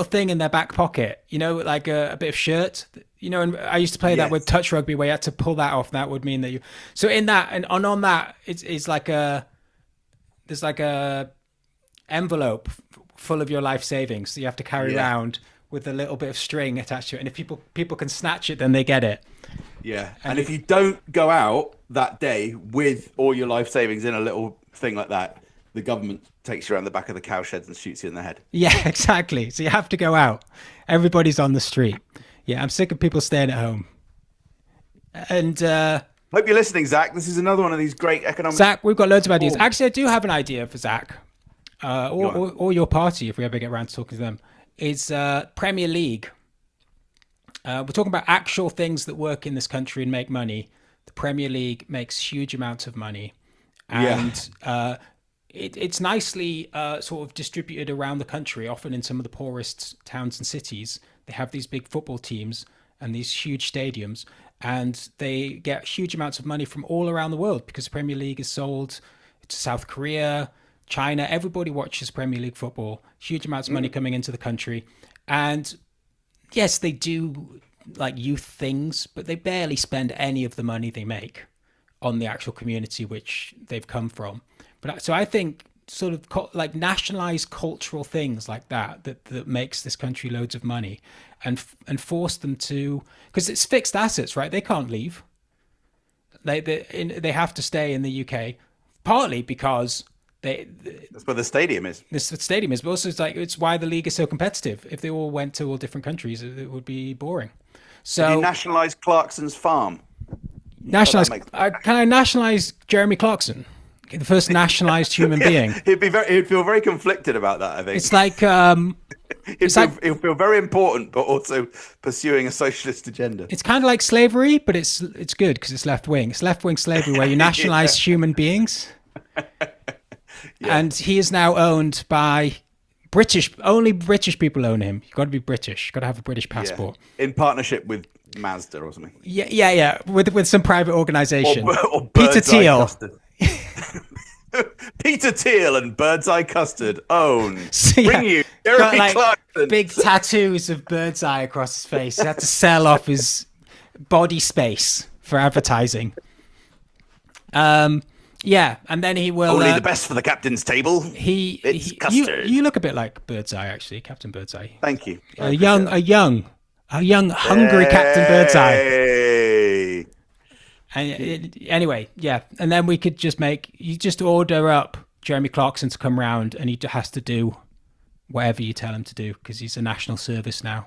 thing in their back pocket, like a bit of shirt, and I used to play that with touch rugby where you had to pull that off. That would mean that so in that and on that, it's like there's like a envelope full of your life savings. So you have to carry around with a little bit of string attached to it. And if people can snatch it, then they get it. Yeah. And if you don't go out that day with all your life savings in a little thing like that, the government takes you around the back of the cow sheds and shoots you in the head. Yeah, exactly. So you have to go out. Everybody's on the street. Yeah, I'm sick of people staying at home. And hope you're listening, Zach. This is another one of these great economic... Zach, we've got loads of ideas. Actually, I do have an idea for Zach, or your party, if we ever get around to talking to them. Is Premier League. We're talking about actual things that work in this country and make money. The Premier League makes huge amounts of money. And it's nicely sort of distributed around the country, often in some of the poorest towns and cities. They have these big football teams and these huge stadiums, and they get huge amounts of money from all around the world because the Premier League is sold to South Korea, China. Everybody watches Premier League football. Huge amounts of money coming into the country. And yes, they do like youth things, but they barely spend any of the money they make on the actual community which they've come from. But so I think sort of like nationalize cultural things like that makes this country loads of money, and force them to, because it's fixed assets, right? They can't leave. They have to stay in the UK, partly because that's where the stadium is. This stadium is, but also it's why the league is so competitive. If they all went to all different countries, it would be boring. So you nationalise Clarkson's farm. Nationalise? Can I nationalise Jeremy Clarkson? The first nationalised human being. He'd feel very conflicted about that, I think. It's like he'll feel very important, but also pursuing a socialist agenda. It's kind of like slavery, but it's good because it's left wing. It's left wing slavery where you nationalise human beings. And he is now owned by only British people own him. You've got to be British. You've got to have a British passport. In partnership with Mazda or something. Yeah. With some private organisation. Or Peter Thiel. Peter Thiel and Bird's Eye Custard own. Bring you Jeremy Clarkson. Big tattoos of Bird's Eye across his face. He had to sell off his body space for advertising. Yeah, and then he will... Only the best for the captain's table. It's custard. You look a bit like Birdseye, actually, Captain Birdseye. Thank you. A young, hungry Captain Birdseye. And anyway, yeah, and then we could you just order up Jeremy Clarkson to come round, and he has to do whatever you tell him to do because he's a national service now.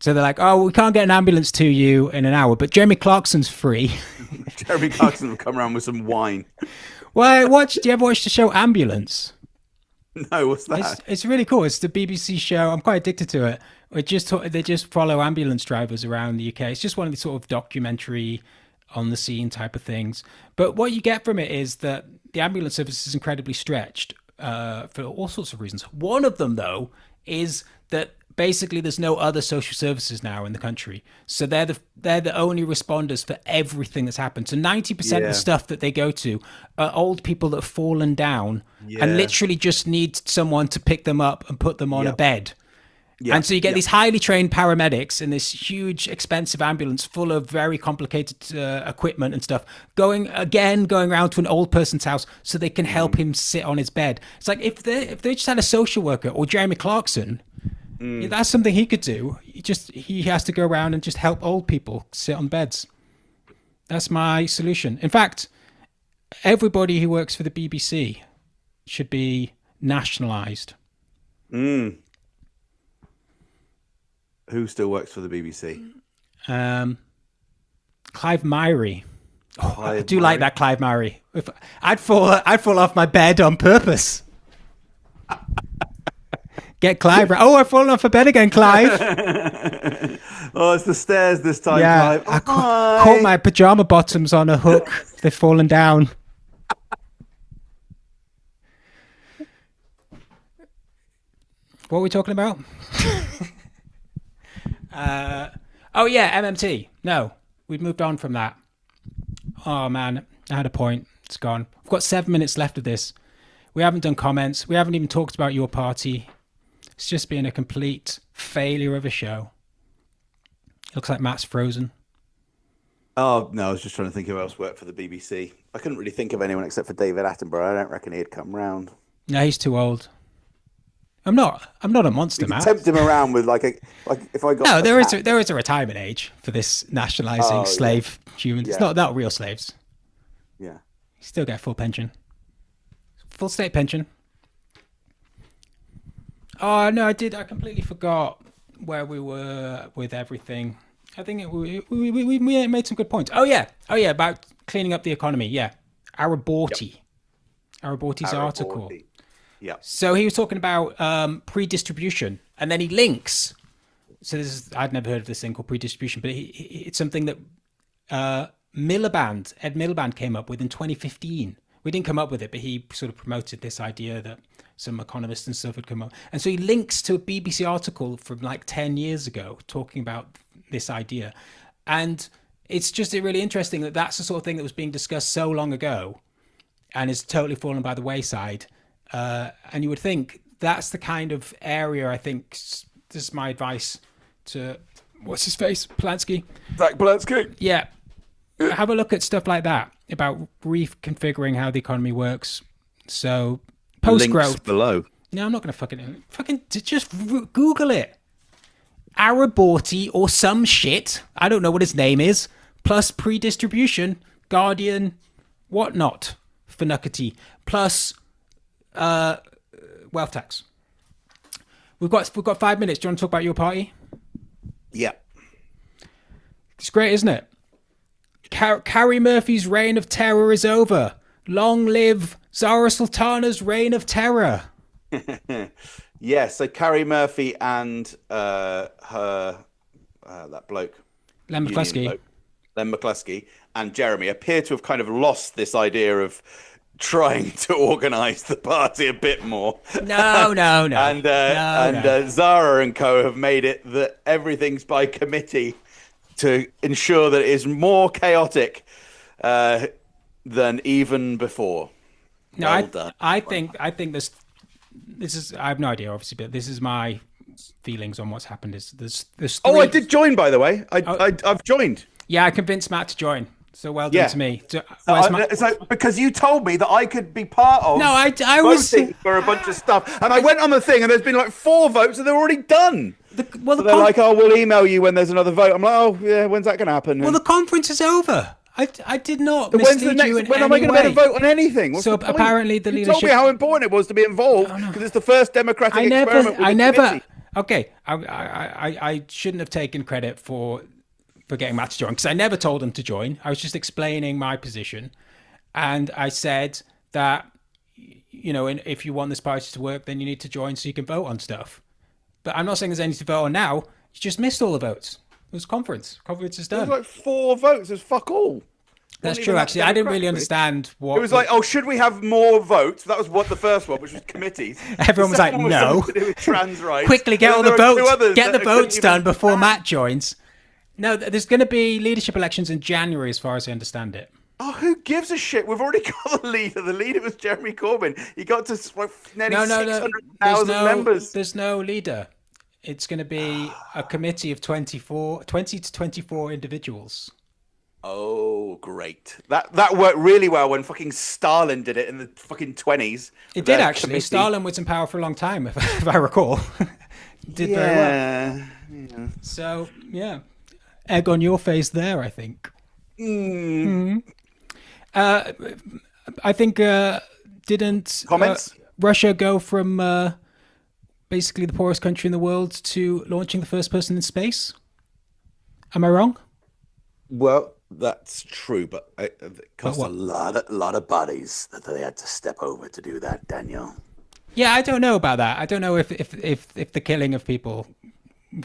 So they're like, oh, we can't get an ambulance to you in an hour, but Jeremy Clarkson's free. Jeremy Clarkson will come around with some wine. Well, do you ever watch the show Ambulance? No, what's that? It's really cool. It's the BBC show. I'm quite addicted to it. They just follow ambulance drivers around the UK. It's just one of the sort of documentary on the scene type of things. But what you get from it is that the ambulance service is incredibly stretched for all sorts of reasons. One of them, though, is that basically there's no other social services now in the country. So they're the only responders for everything that's happened. So 90% of the stuff that they go to are old people that have fallen down and literally just need someone to pick them up and put them on a bed. Yeah. And so you get these highly trained paramedics in this huge, expensive ambulance full of very complicated equipment and stuff, going around to an old person's house so they can help him sit on his bed. It's like if they just had a social worker or Jeremy Clarkson, that's something he could do. He has to go around and just help old people sit on beds. That's my solution. In fact, everybody who works for the BBC should be nationalised. Who still works for the BBC? Clive Myrie. I do like that Clive Myrie. I'd fall off my bed on purpose. Get Clive. Oh, I've fallen off a bed again, Clive. Oh, it's the stairs this time, Yeah, Clive. I caught my pajama bottoms on a hook. They've fallen down. What were we talking about? Oh, yeah, MMT. No, we've moved on from that. Oh, man, I had a point. It's gone. We've got 7 minutes left of this. We haven't done comments. We haven't even talked about your party. It's just been a complete failure of a show. Looks like Matt's frozen. Oh, no, I was just trying to think who else worked for the BBC. I couldn't really think of anyone except for David Attenborough. I don't reckon he'd come round. No, he's too old. I'm not a monster, Matt. Tempt him around with like if I got no, there is a retirement age for this nationalising slave humans. It's not real slaves. Yeah, you still get a full pension, full state pension. Oh no, I completely forgot where we were with everything. I think we made some good points. Oh yeah, about cleaning up the economy. Yeah, Araborti's article. Yeah. So he was talking about pre-distribution, and then he links. So I'd never heard of this thing called pre-distribution, but it's something that Ed Miliband came up with in 2015. We didn't come up with it, but he sort of promoted this idea that some economists and stuff had come up. And so he links to a BBC article from like 10 years ago talking about this idea. And it's just really interesting that that's the sort of thing that was being discussed so long ago and is totally fallen by the wayside. And you would think that's the kind of area, I think, this is my advice to, what's his face? Polanski? Zach Polanski. Yeah. Have a look at stuff like that about reconfiguring how the economy works. So post-growth. Links below. No, I'm not going to fucking just Google it. Araborti or some shit. I don't know what his name is. Plus pre-distribution, Guardian, whatnot, Funuckety. Plus wealth tax. We've got 5 minutes. Do you want to talk about your party? Yeah. It's great, isn't it? Carrie Murphy's reign of terror is over. Long live Zara Sultana's reign of terror. Yeah, so Carrie Murphy and her that bloke, Len McCluskey, and Jeremy appear to have kind of lost this idea of trying to organise the party a bit more. No. And Zara and co have made it that everything's by committee to ensure that it is more chaotic than even before. No, I think this is, I have no idea, obviously, but this is my feelings on what's happened. Is there's three... Oh, I did join, by the way. I've joined. Yeah, I convinced Matt to join. So well done to me. So because you told me that I could be part of. No, I was for a bunch of stuff, and I went on the thing, and there's been like 4 votes, and they're already done. They're like, "Oh, we'll email you when there's another vote." I'm like, "Oh, yeah, when's that going to happen?" Well, the conference is over. I did not mislead you in any way. When am I going to be able to vote on anything? What's so apparently the leadership... You told me how important it was to be involved because it's the first democratic experiment. Okay, I shouldn't have taken credit for getting Matt to join because I never told him to join. I was just explaining my position, and I said that if you want this party to work, then you need to join so you can vote on stuff. But I'm not saying there's anything to vote on now. You just missed all the votes. It was conference. Conference is done. It was like 4 votes. There's fuck all. That's true, actually. I didn't really understand what... It was like, should we have more votes? That was what the first one, which was committees. Everyone was like, no. To do with trans rights. Quickly get all the votes. Get the votes done before Matt joins. No, there's going to be leadership elections in January, as far as I understand it. Oh, who gives a shit? We've already got the leader. The leader was Jeremy Corbyn. He got to nearly 600,000 members. There's no leader. It's going to be a committee of 20 to 24 individuals. Oh, great. That worked really well when fucking Stalin did it in the fucking 20s. It did, actually. Committee. Stalin was in power for a long time, if I recall. Did very well. Yeah. So, yeah. Egg on your face there, I think. I think, didn't comments? Russia go from basically the poorest country in the world to launching the first person in space? Am I wrong? Well, that's true, but it cost a lot of bodies that they had to step over to do that, Daniel. Yeah, I don't know about that. I don't know if the killing of people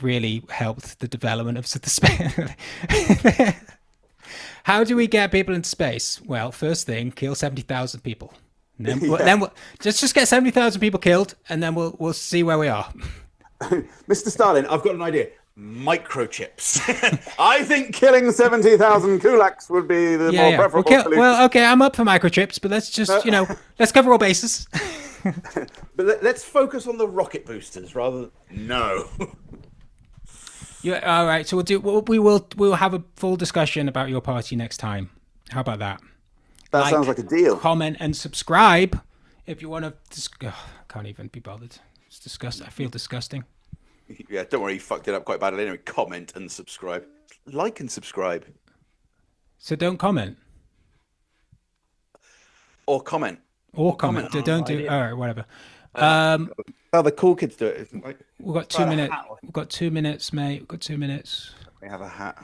really helped the development of the space. How do we get people into space? Well, first thing, kill 70,000 people. And then we'll just get 70,000 people killed, and then we'll see where we are. Mr. Stalin, I've got an idea. Microchips. I think killing 70,000 kulaks would be the more preferable solution. Well, okay, I'm up for microchips, but let's just, let's cover all bases. But let's focus on the rocket boosters rather than... No. All right, so we'll have a full discussion about your party next time. How about that? That sounds like a deal. Comment and subscribe if you want to... I can't even be bothered. It's disgusting. I feel disgusting. Yeah, don't worry, you fucked it up quite badly. Anyway, comment and subscribe. Like and subscribe. So don't comment. Or comment. Don't do... All right, whatever. The cool kids do it. We've got 2 minutes. We've got 2 minutes, mate. We've got 2 minutes. We have a hat.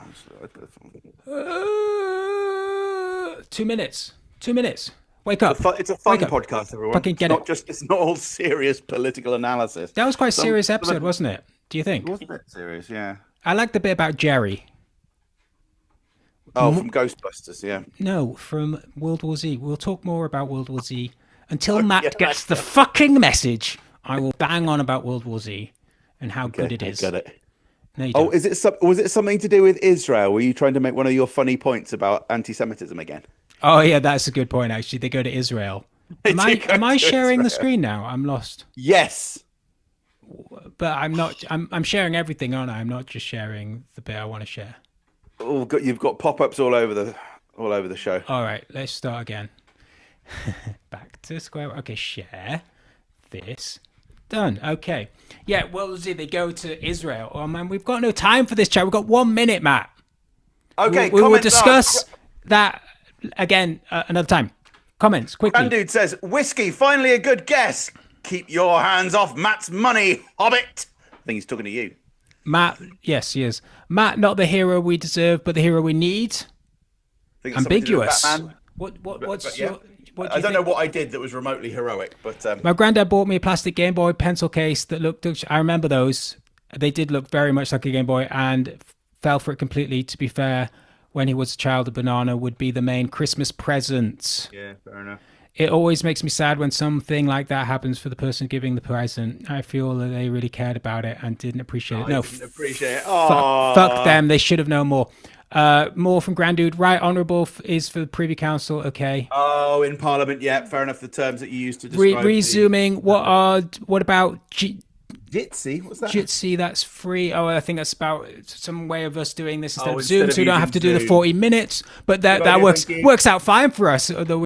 2 minutes. 2 minutes. Wake up. It's a fun podcast, everyone. Fucking get it. It's not all serious political analysis. That was quite a serious episode, wasn't it? Do you think? It was a bit serious, yeah. I like the bit about Jerry. Oh, from Ghostbusters, yeah. No, from World War Z. We'll talk more about World War Z. Until Matt gets the fucking message, I will bang on about World War Z and how good it is. I get it. No, you don't. Was it something to do with Israel? Were you trying to make one of your funny points about anti-Semitism again? Oh, yeah, that's a good point, actually. They go to Israel. Am I sharing the screen now? I'm lost. Yes. But I'm not. I'm sharing everything, aren't I? I'm not just sharing the bit I want to share. Oh, you've got pop-ups all over the show. All right, let's start again. Back to square. Okay, share this. Done. Okay. Yeah, well, see, they go to Israel. Oh, man, we've got no time for this chat. We've got 1 minute, Matt. Okay, we will discuss that again another time. Comments, quickly. Dude says, whiskey, finally a good guess. Keep your hands off Matt's money, Hobbit. I think he's talking to you. Matt, yes, he is. Matt, not the hero we deserve, but the hero we need. Ambiguous. What's your... I don't know what I did that was remotely heroic, but... My granddad bought me a plastic Game Boy pencil case that looked... I remember those. They did look very much like a Game Boy and fell for it completely. To be fair, when he was a child, a banana would be the main Christmas present. Yeah, fair enough. It always makes me sad when something like that happens for the person giving the present. I feel that they really cared about it and didn't appreciate it. No, didn't appreciate it. Fuck them. They should have known more. More from Granddude. Right honourable is for the Privy Council. Okay. Oh, in Parliament. Yeah, fair enough. The terms that you used to describe. Resuming. What about Jitsi? What's that? Jitsi, that's free. Oh, I think that's about some way of us doing this instead of instead Zoom, of so we don't have to do the Zoom. 40 minutes. But that works out fine for us. Although